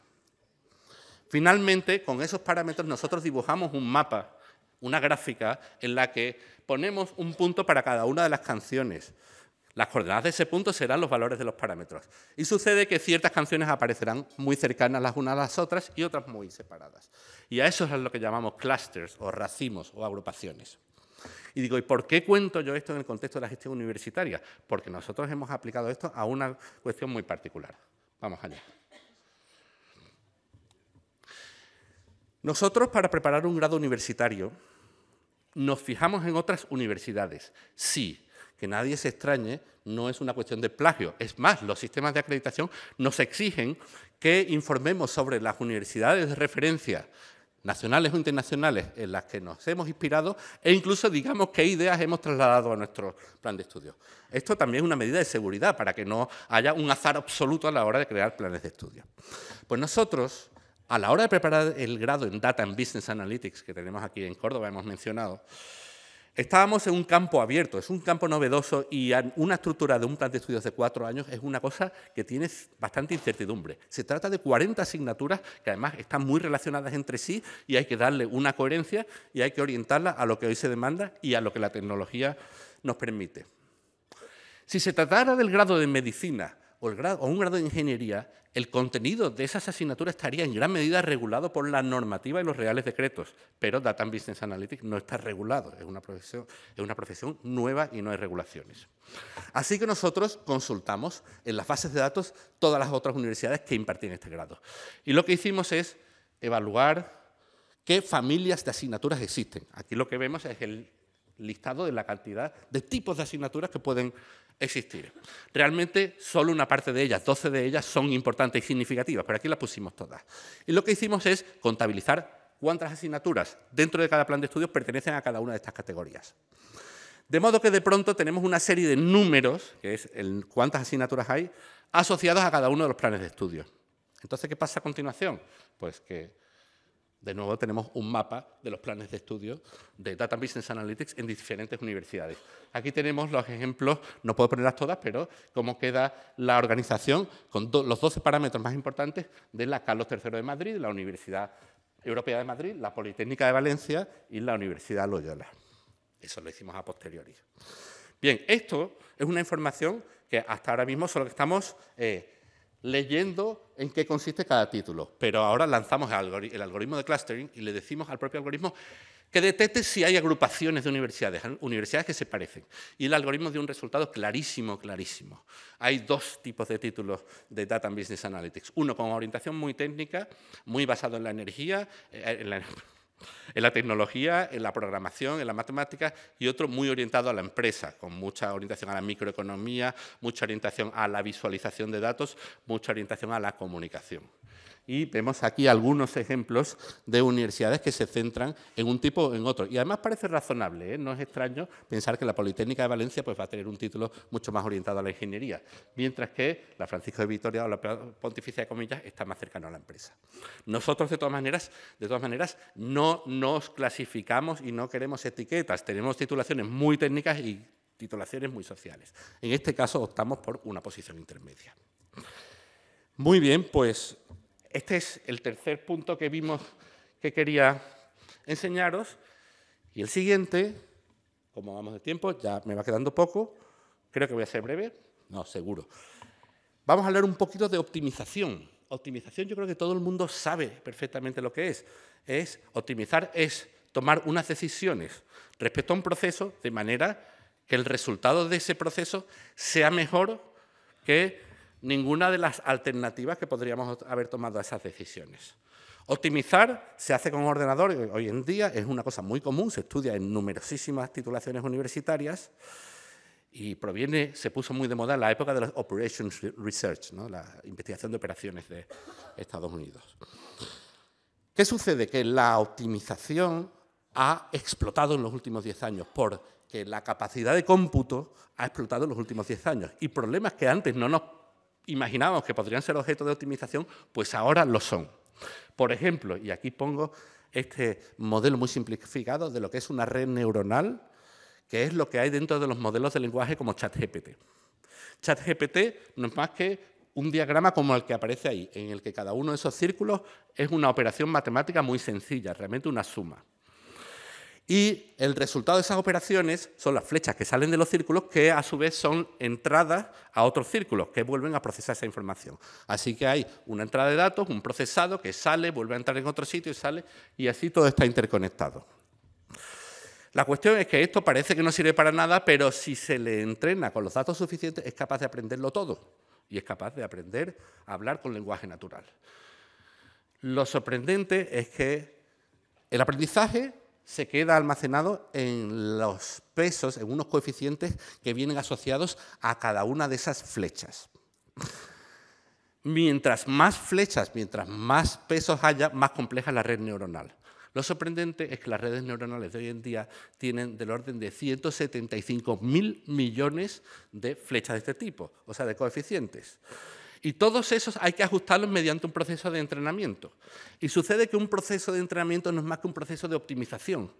Finalmente, con esos parámetros nosotros dibujamos un mapa, una gráfica en la que ponemos un punto para cada una de las canciones. Las coordenadas de ese punto serán los valores de los parámetros. Y sucede que ciertas canciones aparecerán muy cercanas las unas a las otras y otras muy separadas. Y a eso es lo que llamamos clusters o racimos o agrupaciones. Y digo, ¿y por qué cuento yo esto en el contexto de la gestión universitaria? Porque nosotros hemos aplicado esto a una cuestión muy particular. Vamos allá. Nosotros, para preparar un grado universitario, nos fijamos en otras universidades. Sí, que nadie se extrañe, no es una cuestión de plagio. Es más, los sistemas de acreditación nos exigen que informemos sobre las universidades de referencia nacionales o internacionales en las que nos hemos inspirado e incluso digamos qué ideas hemos trasladado a nuestro plan de estudio. Esto también es una medida de seguridad para que no haya un azar absoluto a la hora de crear planes de estudio. Pues nosotros, a la hora de preparar el grado en Data and Business Analytics, que tenemos aquí en Córdoba, hemos mencionado, estábamos en un campo abierto, es un campo novedoso y una estructura de un plan de estudios de 4 años es una cosa que tiene bastante incertidumbre. Se trata de 40 asignaturas que además están muy relacionadas entre sí y hay que darle una coherencia y hay que orientarlas a lo que hoy se demanda y a lo que la tecnología nos permite. Si se tratara del grado de medicina o un grado de ingeniería, el contenido de esas asignaturas estaría en gran medida regulado por la normativa y los reales decretos, pero Data and Business Analytics no está regulado, es una profesión nueva y no hay regulaciones. Así que nosotros consultamos en las bases de datos todas las otras universidades que impartían este grado. Y lo que hicimos es evaluar qué familias de asignaturas existen. Aquí lo que vemos es el listado de la cantidad de tipos de asignaturas que pueden existir. Realmente solo una parte de ellas, 12 de ellas, son importantes y significativas, pero aquí las pusimos todas. Y lo que hicimos es contabilizar cuántas asignaturas dentro de cada plan de estudios pertenecen a cada una de estas categorías. De modo que de pronto tenemos una serie de números, que es cuántas asignaturas hay, asociados a cada uno de los planes de estudio. Entonces, ¿qué pasa a continuación? Pues que, de nuevo, tenemos un mapa de los planes de estudio de Data Business Analytics en diferentes universidades. Aquí tenemos los ejemplos, no puedo ponerlas todas, pero cómo queda la organización con los 12 parámetros más importantes de la Carlos III de Madrid, la Universidad Europea de Madrid, la Politécnica de Valencia y la Universidad Loyola. Eso lo hicimos a posteriori. Bien, esto es una información que hasta ahora mismo solo estamos leyendo en qué consiste cada título, pero ahora lanzamos el algoritmo de clustering y le decimos al propio algoritmo que detecte si hay agrupaciones de universidades que se parecen. Y el algoritmo dio un resultado clarísimo, clarísimo. Hay dos tipos de títulos de Data and Business Analytics. Uno con orientación muy técnica, muy basado en la energía, en la tecnología, en la programación, en la matemática, y otro muy orientado a la empresa, con mucha orientación a la microeconomía, mucha orientación a la visualización de datos, mucha orientación a la comunicación. Y vemos aquí algunos ejemplos de universidades que se centran en un tipo o en otro. Y además parece razonable, ¿eh? No es extraño pensar que la Politécnica de Valencia pues, va a tener un título mucho más orientado a la ingeniería, mientras que la Francisco de Vitoria o la Pontificia de Comillas está más cercano a la empresa. Nosotros, de todas maneras, no nos clasificamos y no queremos etiquetas. Tenemos titulaciones muy técnicas y titulaciones muy sociales. En este caso, optamos por una posición intermedia. Muy bien, pues este es el tercer punto que vimos que quería enseñaros. Y el siguiente, como vamos de tiempo, ya me va quedando poco, creo que voy a ser breve, no, seguro. Vamos a hablar un poquito de optimización. Optimización yo creo que todo el mundo sabe perfectamente lo que es. Optimizar es tomar unas decisiones respecto a un proceso de manera que el resultado de ese proceso sea mejor que ninguna de las alternativas que podríamos haber tomado a esas decisiones. Optimizar se hace con un ordenador, hoy en día es una cosa muy común, se estudia en numerosísimas titulaciones universitarias y se puso muy de moda en la época de la Operations Research, ¿no? La investigación de operaciones de Estados Unidos. ¿Qué sucede? Que la optimización ha explotado en los últimos 10 años porque la capacidad de cómputo ha explotado en los últimos 10 años y problemas que antes no nos imaginábamos que podrían ser objeto de optimización, pues ahora lo son. Por ejemplo, y aquí pongo este modelo muy simplificado de lo que es una red neuronal, que es lo que hay dentro de los modelos de lenguaje como ChatGPT. ChatGPT no es más que un diagrama como el que aparece ahí, en el que cada uno de esos círculos es una operación matemática muy sencilla, realmente una suma. Y el resultado de esas operaciones son las flechas que salen de los círculos que a su vez son entradas a otros círculos que vuelven a procesar esa información. Así que hay una entrada de datos, un procesado que sale, vuelve a entrar en otro sitio y sale, y así todo está interconectado. La cuestión es que esto parece que no sirve para nada, pero si se le entrena con los datos suficientes es capaz de aprenderlo todo y es capaz de aprender a hablar con lenguaje natural. Lo sorprendente es que el aprendizaje se queda almacenado en los pesos, en unos coeficientes que vienen asociados a cada una de esas flechas. Mientras más flechas, mientras más pesos haya, más compleja es la red neuronal. Lo sorprendente es que las redes neuronales de hoy en día tienen del orden de 175.000 millones de flechas de este tipo, o sea, de coeficientes. Y todos esos hay que ajustarlos mediante un proceso de entrenamiento. Y sucede que un proceso de entrenamiento no es más que un proceso de optimización.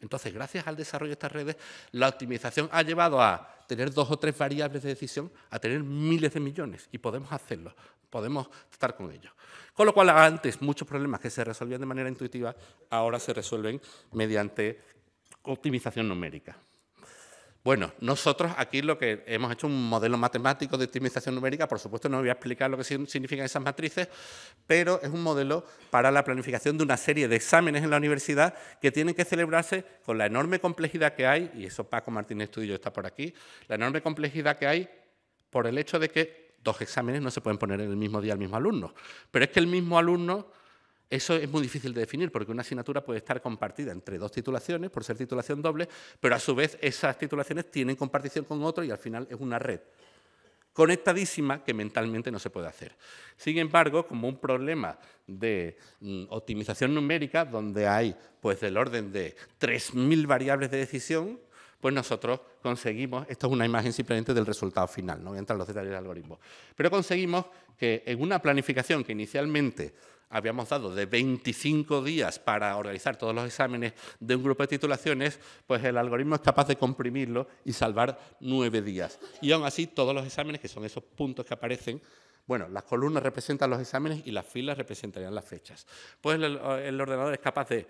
Entonces, gracias al desarrollo de estas redes, la optimización ha llevado a tener 2 o 3 variables de decisión, a tener miles de millones. Y podemos hacerlo, podemos estar con ellos. Con lo cual, antes, muchos problemas que se resolvían de manera intuitiva, ahora se resuelven mediante optimización numérica. Bueno, nosotros aquí lo que hemos hecho un modelo matemático de optimización numérica, por supuesto no voy a explicar lo que significan esas matrices, pero es un modelo para la planificación de una serie de exámenes en la universidad que tienen que celebrarse con la enorme complejidad que hay, y eso Paco Martínez Tudillo está por aquí, la enorme complejidad que hay por el hecho de que 2 exámenes no se pueden poner en el mismo día al mismo alumno, pero es que el mismo alumno Eso es muy difícil de definir porque una asignatura puede estar compartida entre 2 titulaciones, por ser titulación doble, pero a su vez esas titulaciones tienen compartición con otro y al final es una red conectadísima que mentalmente no se puede hacer. Sin embargo, como un problema de optimización numérica, donde hay pues, del orden de 3.000 variables de decisión, pues nosotros conseguimos, esto es una imagen simplemente del resultado final, no voy a entrar en los detalles del algoritmo, pero conseguimos que en una planificación que inicialmente habíamos dado de 25 días para organizar todos los exámenes de un grupo de titulaciones, pues el algoritmo es capaz de comprimirlo y salvar 9 días. Y aún así, todos los exámenes, que son esos puntos que aparecen, bueno, las columnas representan los exámenes y las filas representarían las fechas. Pues el ordenador es capaz de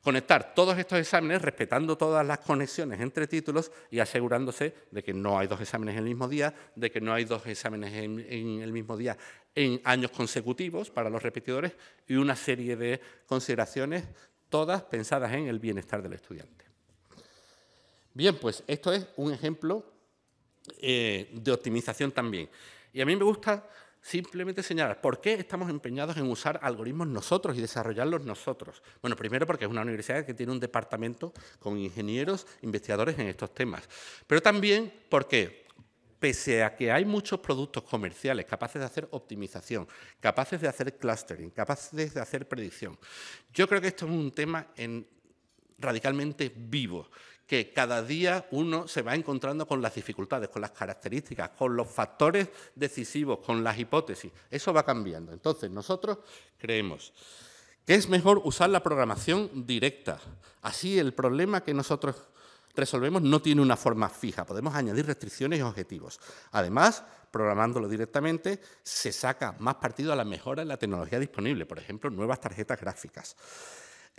conectar todos estos exámenes respetando todas las conexiones entre títulos y asegurándose de que no hay 2 exámenes en el mismo día, de que no hay 2 exámenes en el mismo día en años consecutivos para los repetidores y una serie de consideraciones, todas pensadas en el bienestar del estudiante. Bien, pues esto es un ejemplo de optimización también. Y a mí me gusta simplemente señalar por qué estamos empeñados en usar algoritmos nosotros y desarrollarlos nosotros. Bueno, primero porque es una universidad que tiene un departamento con ingenieros, investigadores en estos temas, pero también porque pese a que hay muchos productos comerciales capaces de hacer optimización, capaces de hacer clustering, capaces de hacer predicción, yo creo que esto es un tema radicalmente vivo, que cada día uno se va encontrando con las dificultades, con las características, con los factores decisivos, con las hipótesis. Eso va cambiando. Entonces, nosotros creemos que es mejor usar la programación directa. Así, el problema que nosotros resolvemos no tiene una forma fija. Podemos añadir restricciones y objetivos. Además, programándolo directamente, se saca más partido a la mejora en la tecnología disponible. Por ejemplo, nuevas tarjetas gráficas.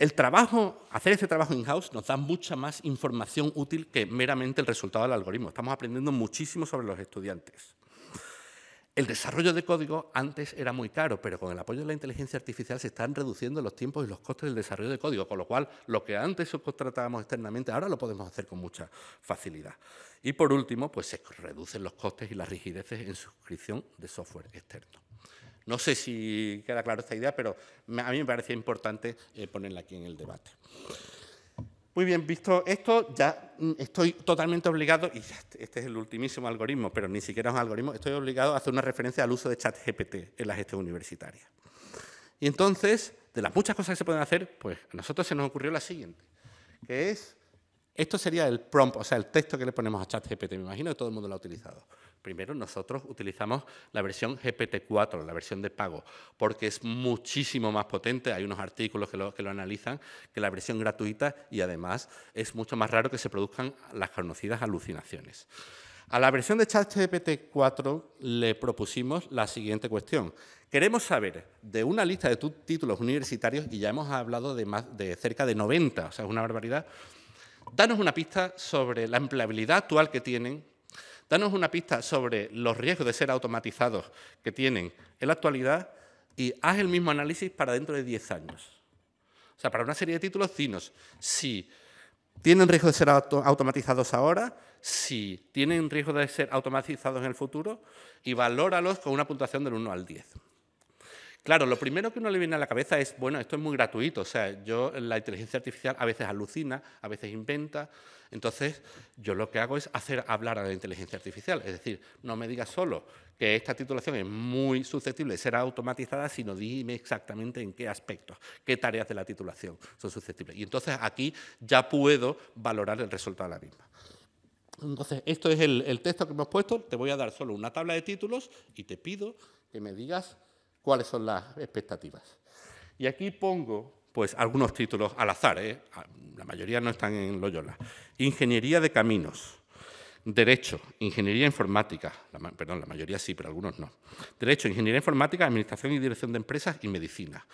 Hacer este trabajo in-house nos da mucha más información útil que meramente el resultado del algoritmo. Estamos aprendiendo muchísimo sobre los estudiantes. El desarrollo de código antes era muy caro, pero con el apoyo de la inteligencia artificial se están reduciendo los tiempos y los costes del desarrollo de código, con lo cual lo que antes subcontratábamos externamente, ahora lo podemos hacer con mucha facilidad. Y por último, pues se reducen los costes y las rigideces en suscripción de software externo. No sé si queda claro esta idea, pero a mí me parecía importante ponerla aquí en el debate. Muy bien, visto esto, ya estoy totalmente obligado, y este es el ultimísimo algoritmo, pero ni siquiera es un algoritmo, estoy obligado a hacer una referencia al uso de ChatGPT en la gestión universitaria. Y entonces, de las muchas cosas que se pueden hacer, pues a nosotros se nos ocurrió la siguiente, que es, esto sería el prompt, o sea, el texto que le ponemos a ChatGPT, me imagino que todo el mundo lo ha utilizado. Primero, nosotros utilizamos la versión GPT-4, la versión de pago, porque es muchísimo más potente. Hay unos artículos que lo analizan, que la versión gratuita, y además es mucho más raro que se produzcan las conocidas alucinaciones. A la versión de ChatGPT-4 le propusimos la siguiente cuestión. Queremos saber de una lista de títulos universitarios, y ya hemos hablado de cerca de 90, o sea, es una barbaridad. Danos una pista sobre la empleabilidad actual que tienen. Danos una pista sobre los riesgos de ser automatizados que tienen en la actualidad y haz el mismo análisis para dentro de 10 años. O sea, para una serie de títulos, dinos si tienen riesgo de ser automatizados ahora, si tienen riesgo de ser automatizados en el futuro y valóralos con una puntuación del 1 al 10. Claro, lo primero que uno le viene a la cabeza es, bueno, esto es muy gratuito, o sea, la inteligencia artificial a veces alucina, a veces inventa, entonces yo lo que hago es hacer hablar a la inteligencia artificial, es decir, no me digas solo que esta titulación es muy susceptible de ser automatizada, sino dime exactamente en qué aspectos, qué tareas de la titulación son susceptibles. Y entonces aquí ya puedo valorar el resultado de la misma. Entonces, esto es el texto que hemos puesto, te voy a dar solo una tabla de títulos y te pido que me digas cuáles son las expectativas. Y aquí pongo pues, algunos títulos al azar, la mayoría no están en Loyola. Ingeniería de caminos, Derecho, Ingeniería informática, perdón, la mayoría sí, pero algunos no. Derecho, Ingeniería informática, Administración y Dirección de Empresas y Medicina.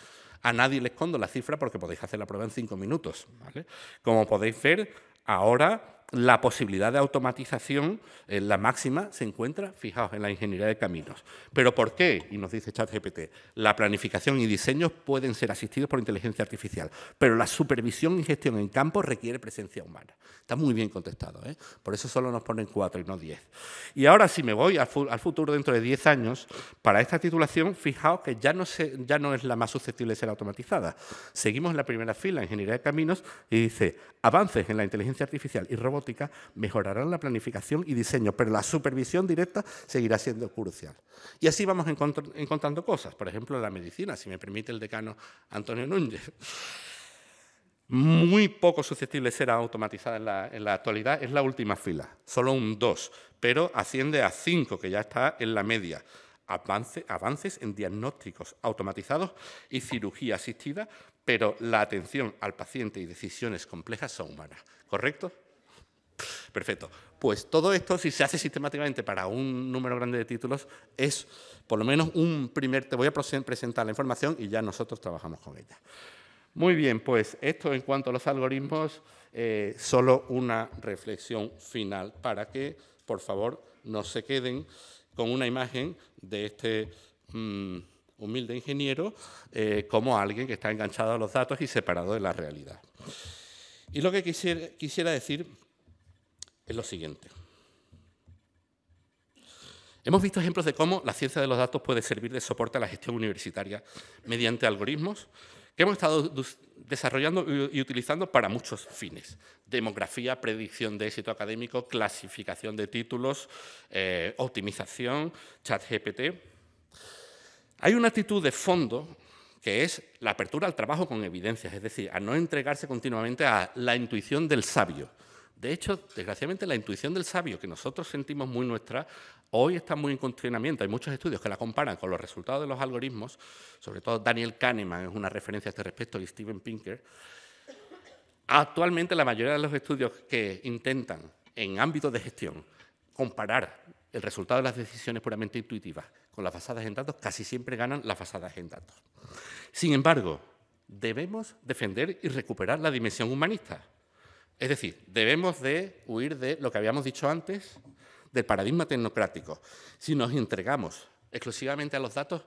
A nadie le escondo la cifra porque podéis hacer la prueba en 5 minutos, ¿vale? Como podéis ver, ahora la posibilidad de automatización, la máxima, se encuentra, fijaos, en la ingeniería de caminos. ¿Pero por qué? Y nos dice ChatGPT, la planificación y diseño pueden ser asistidos por inteligencia artificial, pero la supervisión y gestión en campo requiere presencia humana. Está muy bien contestado, ¿eh? Por eso solo nos ponen 4 y no 10. Y ahora, si me voy al futuro dentro de 10 años, para esta titulación, fijaos que ya no es la más susceptible de ser automatizada. Seguimos en la primera fila, ingeniería de caminos, y dice, avances en la inteligencia artificial y robótica mejorarán la planificación y diseño, pero la supervisión directa seguirá siendo crucial. Y así vamos encontrando cosas. Por ejemplo, la medicina, si me permite el decano Antonio Núñez. Muy poco susceptible de ser automatizada en la actualidad es la última fila, solo un 2, pero asciende a 5, que ya está en la media. Avances en diagnósticos automatizados y cirugía asistida, pero la atención al paciente y decisiones complejas son humanas. ¿Correcto? Perfecto. Pues todo esto, si se hace sistemáticamente para un número grande de títulos, es por lo menos un primer... Te voy a presentar la información y ya nosotros trabajamos con ella. Muy bien, pues esto en cuanto a los algoritmos, solo una reflexión final para que, por favor, no se queden con una imagen de este humilde ingeniero como alguien que está enganchado a los datos y separado de la realidad. Y lo que quisiera decir es lo siguiente. Hemos visto ejemplos de cómo la ciencia de los datos puede servir de soporte a la gestión universitaria mediante algoritmos que hemos estado desarrollando y utilizando para muchos fines. Demografía, predicción de éxito académico, clasificación de títulos, optimización, ChatGPT. Hay una actitud de fondo que es la apertura al trabajo con evidencias, es decir, a no entregarse continuamente a la intuición del sabio. De hecho, desgraciadamente, la intuición del sabio, que nosotros sentimos muy nuestra, hoy está muy en cuestionamiento. Hay muchos estudios que la comparan con los resultados de los algoritmos, sobre todo Daniel Kahneman es una referencia a este respecto, y Steven Pinker. Actualmente, la mayoría de los estudios que intentan, en ámbitos de gestión, comparar el resultado de las decisiones puramente intuitivas con las basadas en datos, casi siempre ganan las basadas en datos. Sin embargo, debemos defender y recuperar la dimensión humanista. Es decir, debemos de huir de lo que habíamos dicho antes, del paradigma tecnocrático. Si nos entregamos exclusivamente a los datos,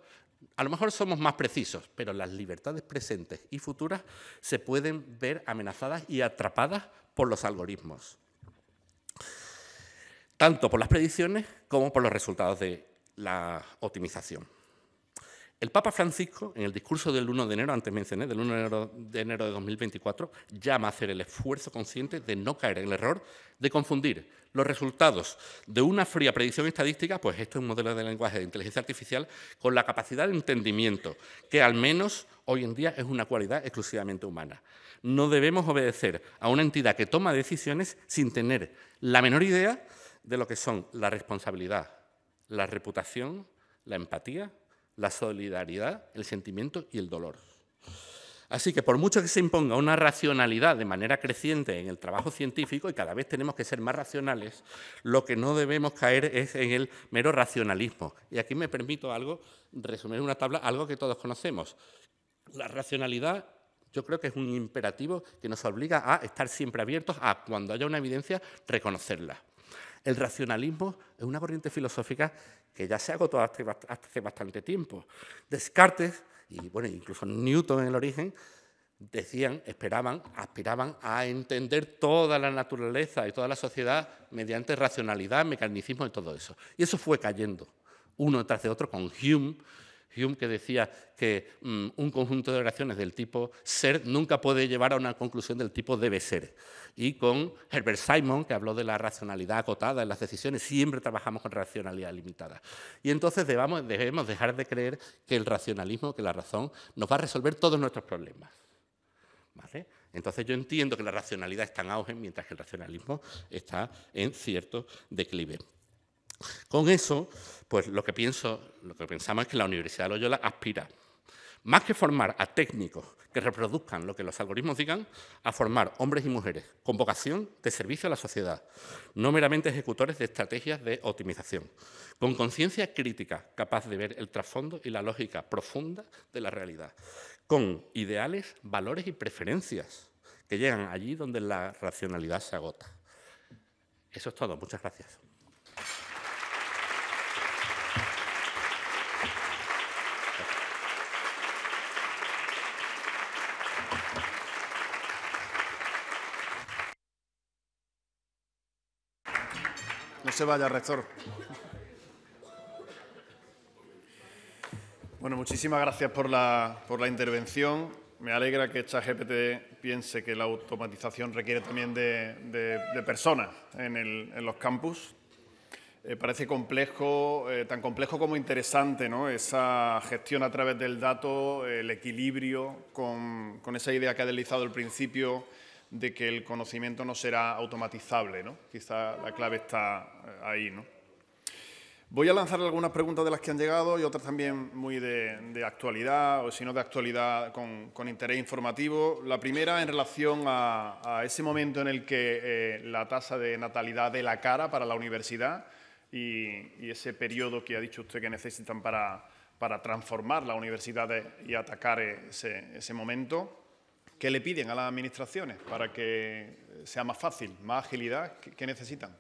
a lo mejor somos más precisos, pero las libertades presentes y futuras se pueden ver amenazadas y atrapadas por los algoritmos, tanto por las predicciones como por los resultados de la optimización. El Papa Francisco, en el discurso del 1 de enero, antes mencioné, del 1 de enero de 2024, llama a hacer el esfuerzo consciente de no caer en el error de confundir los resultados de una fría predicción estadística, pues esto es un modelo de lenguaje de inteligencia artificial, con la capacidad de entendimiento, que al menos hoy en día es una cualidad exclusivamente humana. No debemos obedecer a una entidad que toma decisiones sin tener la menor idea de lo que son la responsabilidad, la reputación, la empatía, la solidaridad, el sentimiento y el dolor. Así que por mucho que se imponga una racionalidad de manera creciente en el trabajo científico, y cada vez tenemos que ser más racionales, lo que no debemos caer es en el mero racionalismo. Y aquí me permito resumir en una tabla algo que todos conocemos. La racionalidad yo creo que es un imperativo que nos obliga a estar siempre abiertos a, cuando haya una evidencia, reconocerla. El racionalismo es una corriente filosófica que ya se agotó hace bastante tiempo. Descartes, y bueno, incluso Newton en el origen, aspiraban a entender toda la naturaleza y toda la sociedad mediante racionalidad, mecanicismo y todo eso. Y eso fue cayendo uno tras de otro con Hume, que decía que un conjunto de oraciones del tipo ser nunca puede llevar a una conclusión del tipo debe ser. Y con Herbert Simon, que habló de la racionalidad acotada en las decisiones, siempre trabajamos con racionalidad limitada. Y entonces debemos dejar de creer que el racionalismo, que la razón, nos va a resolver todos nuestros problemas. ¿Vale? Entonces yo entiendo que la racionalidad está en auge, mientras que el racionalismo está en cierto declive. Con eso, pues lo que pensamos es que la Universidad de Loyola aspira, más que formar a técnicos que reproduzcan lo que los algoritmos digan, a formar hombres y mujeres con vocación de servicio a la sociedad, no meramente ejecutores de estrategias de optimización, con conciencia crítica, capaz de ver el trasfondo y la lógica profunda de la realidad, con ideales, valores y preferencias que llegan allí donde la racionalidad se agota. Eso es todo. Muchas gracias. No se vaya, rector. Bueno, muchísimas gracias por la intervención. Me alegra que ChatGPT piense que la automatización requiere también de personas en los campus. Parece complejo, tan complejo como interesante, ¿no? Esa gestión a través del dato, el equilibrio con esa idea que ha deslizado al principio de que el conocimiento no será automatizable, ¿no? Quizá la clave está ahí, ¿no? Voy a lanzar algunas preguntas de las que han llegado y otras también muy de actualidad, o si no de actualidad con interés informativo. La primera en relación a ese momento en el que la tasa de natalidad de la cara para la universidad y ese periodo que ha dicho usted que necesitan para transformar las universidades y atacar ese momento. ¿Qué le piden a las administraciones para que sea más fácil, más agilidad? ¿Qué necesitan?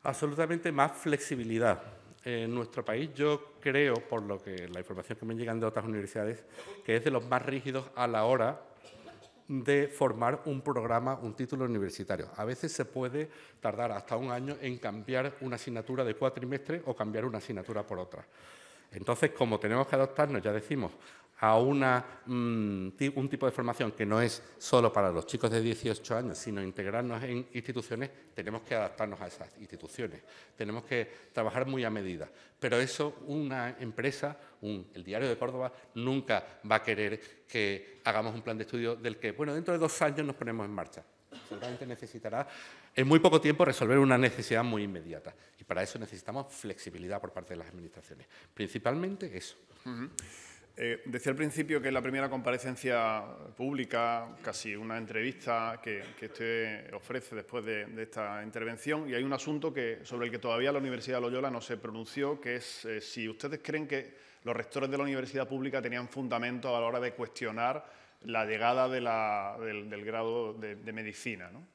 Absolutamente más flexibilidad. En nuestro país yo creo, por lo que la información que me llegan de otras universidades, que es de los más rígidos a la hora de formar un programa, un título universitario. A veces se puede tardar hasta un año en cambiar una asignatura de cuatrimestre o cambiar una asignatura por otra. Entonces, como tenemos que adaptarnos, ya decimos, a un tipo de formación que no es solo para los chicos de 18 años, sino integrarnos en instituciones, tenemos que adaptarnos a esas instituciones. Tenemos que trabajar muy a medida. Pero eso una empresa, el Diario de Córdoba, nunca va a querer que hagamos un plan de estudio del que, bueno, dentro de 2 años nos ponemos en marcha. Seguramente necesitará en muy poco tiempo resolver una necesidad muy inmediata. Y para eso necesitamos flexibilidad por parte de las administraciones. Principalmente eso. Decía al principio que en la primera comparecencia pública, casi una entrevista que usted ofrece después de esta intervención, y hay un asunto sobre el que todavía la Universidad de Loyola no se pronunció, que es si ustedes creen que los rectores de la universidad pública tenían fundamento a la hora de cuestionar la llegada del grado de medicina, ¿no?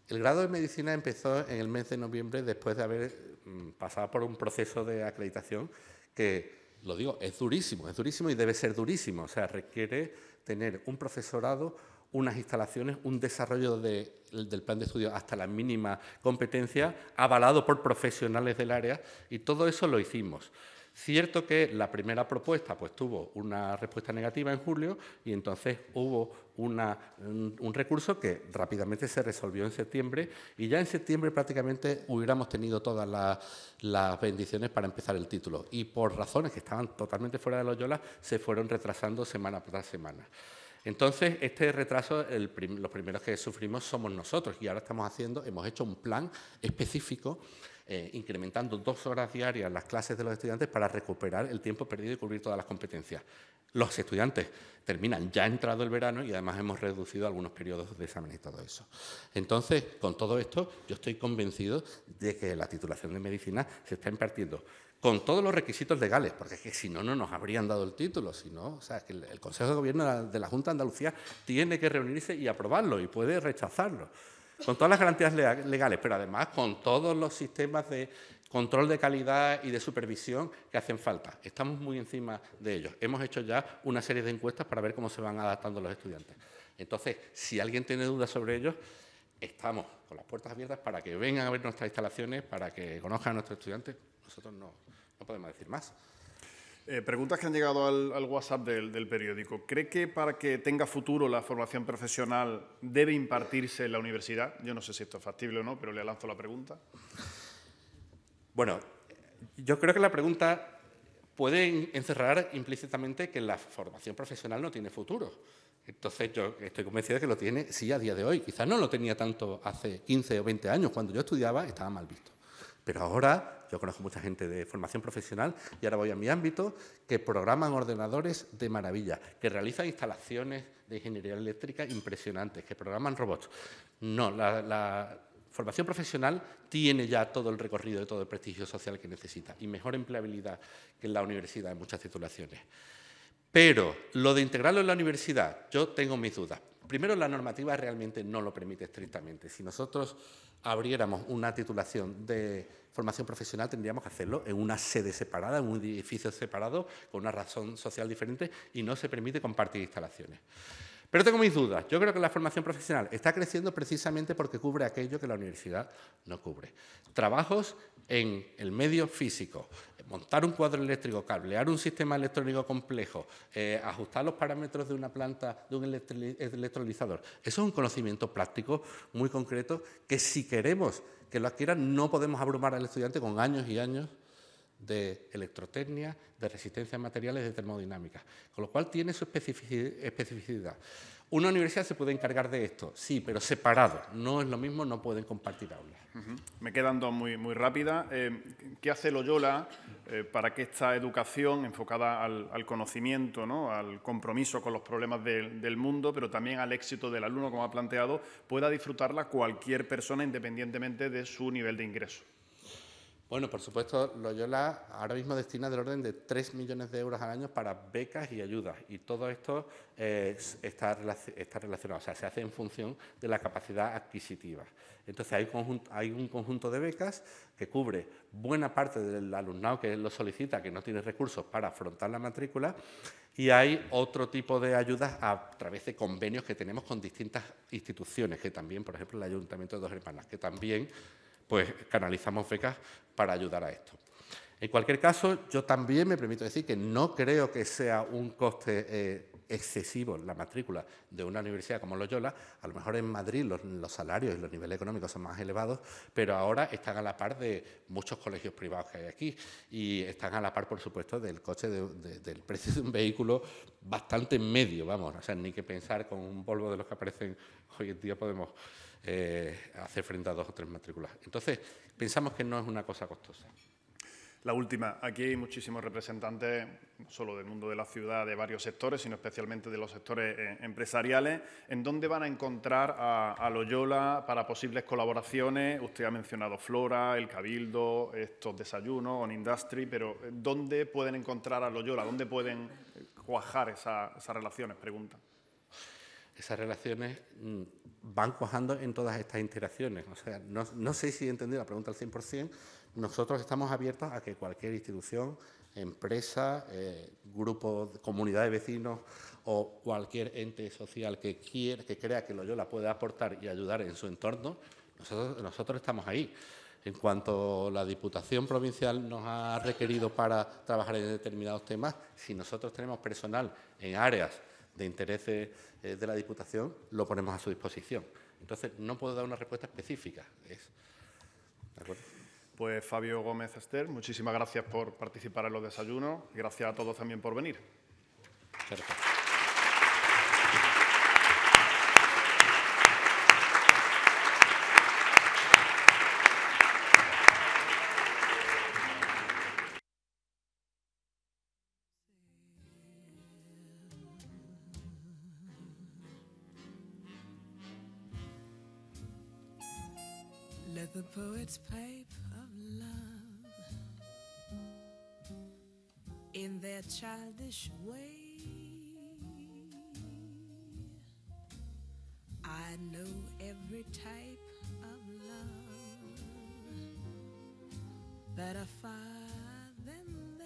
El grado de medicina empezó en el mes de noviembre después de haber pasado por un proceso de acreditación que, lo digo, es durísimo y debe ser durísimo. O sea, requiere tener un profesorado, unas instalaciones, un desarrollo del plan de estudio hasta la mínima competencia, avalado por profesionales del área, y todo eso lo hicimos. Cierto que la primera propuesta pues, tuvo una respuesta negativa en julio y entonces hubo un recurso que rápidamente se resolvió en septiembre y ya en septiembre prácticamente hubiéramos tenido todas las bendiciones para empezar el título y por razones que estaban totalmente fuera de Loyola se fueron retrasando semana tras semana. Entonces, este retraso, los primeros que sufrimos somos nosotros y ahora hemos hecho un plan específico incrementando 2 horas diarias las clases de los estudiantes para recuperar el tiempo perdido y cubrir todas las competencias. Los estudiantes terminan ya entrado el verano y además hemos reducido algunos periodos de examen y todo eso. Entonces, con todo esto, yo estoy convencido de que la titulación de medicina se está impartiendo con todos los requisitos legales, porque es que si no, no nos habrían dado el título. O sea, que el Consejo de Gobierno de la Junta de Andalucía tiene que reunirse y aprobarlo y puede rechazarlo. Con todas las garantías legales, pero además con todos los sistemas de control de calidad y de supervisión que hacen falta. Estamos muy encima de ellos. Hemos hecho ya una serie de encuestas para ver cómo se van adaptando los estudiantes. Entonces, si alguien tiene dudas sobre ellos, estamos con las puertas abiertas para que vengan a ver nuestras instalaciones, para que conozcan a nuestros estudiantes. Nosotros no podemos decir más. Preguntas que han llegado al WhatsApp del periódico. ¿Cree que para que tenga futuro la formación profesional debe impartirse en la universidad? Yo no sé si esto es factible o no, pero le lanzo la pregunta. Bueno, yo creo que la pregunta puede encerrar implícitamente que la formación profesional no tiene futuro. Entonces, yo estoy convencido de que lo tiene, sí, a día de hoy. Quizás no lo tenía tanto hace 15 o 20 años. Cuando yo estudiaba estaba mal visto. Pero ahora, yo conozco mucha gente de formación profesional, y ahora voy a mi ámbito, que programan ordenadores de maravilla, que realizan instalaciones de ingeniería eléctrica impresionantes, que programan robots. No, la formación profesional tiene ya todo el recorrido y todo el prestigio social que necesita, y mejor empleabilidad que en la universidad en muchas titulaciones. Pero lo de integrarlo en la universidad, yo tengo mis dudas. Primero, la normativa realmente no lo permite estrictamente. Si nosotros abriéramos una titulación de formación profesional, tendríamos que hacerlo en una sede separada, en un edificio separado, con una razón social diferente, y no se permite compartir instalaciones. Pero tengo mis dudas. Yo creo que la formación profesional está creciendo precisamente porque cubre aquello que la universidad no cubre. Trabajos en el medio físico, montar un cuadro eléctrico, cablear un sistema electrónico complejo, ajustar los parámetros de una planta, de un electrolizador. Eso es un conocimiento práctico muy concreto que, si queremos que lo adquieran, no podemos abrumar al estudiante con años y años de electrotecnia, de resistencia a materiales, de termodinámica, con lo cual tiene su especificidad. ¿Una universidad se puede encargar de esto? Sí, pero separado. No es lo mismo, no pueden compartir aulas. Me quedan dos muy rápidas. ¿Qué hace Loyola para que esta educación enfocada al conocimiento, ¿no?, al compromiso con los problemas del mundo, pero también al éxito del alumno, como ha planteado, pueda disfrutarla cualquier persona independientemente de su nivel de ingreso? Bueno, por supuesto, Loyola ahora mismo destina del orden de 3 millones de euros al año para becas y ayudas, y todo esto está relacionado, o sea, se hace en función de la capacidad adquisitiva. Entonces, hay un conjunto de becas que cubre buena parte del alumnado que lo solicita, que no tiene recursos para afrontar la matrícula, y hay otro tipo de ayudas a través de convenios que tenemos con distintas instituciones, que también, por ejemplo, el Ayuntamiento de Dos Hermanas, que también pues canalizamos becas para ayudar a esto. En cualquier caso, yo también me permito decir que no creo que sea un coste excesivo la matrícula de una universidad como Loyola. A lo mejor en Madrid los salarios y los niveles económicos son más elevados, pero ahora están a la par de muchos colegios privados que hay aquí, y están a la par, por supuesto, del coche del precio de un vehículo bastante medio, vamos. O sea, ni que pensar con un Volvo de los que aparecen hoy en día podemos hacer frente a 2 o 3 matrículas. Entonces, pensamos que no es una cosa costosa. La última. Aquí hay muchísimos representantes, no solo del mundo de la ciudad, de varios sectores, sino especialmente de los sectores empresariales. ¿En dónde van a encontrar a Loyola para posibles colaboraciones? Usted ha mencionado Flora, el Cabildo, estos desayunos, On Industry, pero ¿dónde pueden encontrar a Loyola? ¿Dónde pueden cuajar esas relaciones? Pregunta. Esas relaciones van cuajando en todas estas interacciones. O sea, no sé si he entendido la pregunta al 100%. Nosotros estamos abiertos a que cualquier institución, empresa, grupo, comunidad de vecinos o cualquier ente social que crea que Loyola puede aportar y ayudar en su entorno, nosotros estamos ahí. En cuanto la Diputación Provincial nos ha requerido para trabajar en determinados temas, si nosotros tenemos personal en áreas de interés de la Diputación, lo ponemos a su disposición. Entonces, no puedo dar una respuesta específica. ¿De acuerdo? Pues Fabio Gómez Ester, muchísimas gracias por participar en los desayunos y gracias a todos también por venir. Muchas gracias. Let the poets pipe of love in their childish way. I know every type of love better far than they.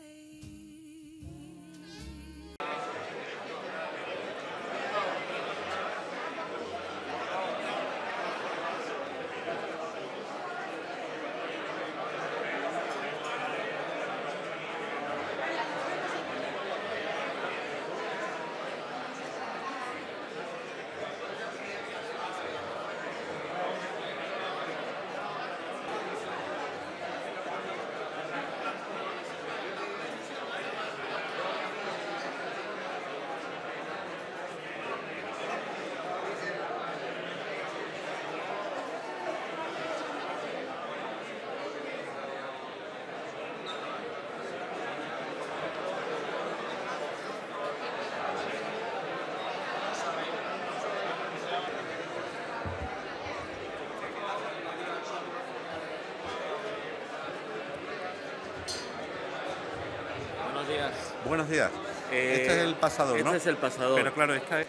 Buenos días. Buenos días. Este es el pasador, ¿no? Este es el pasador. Pero claro, esta es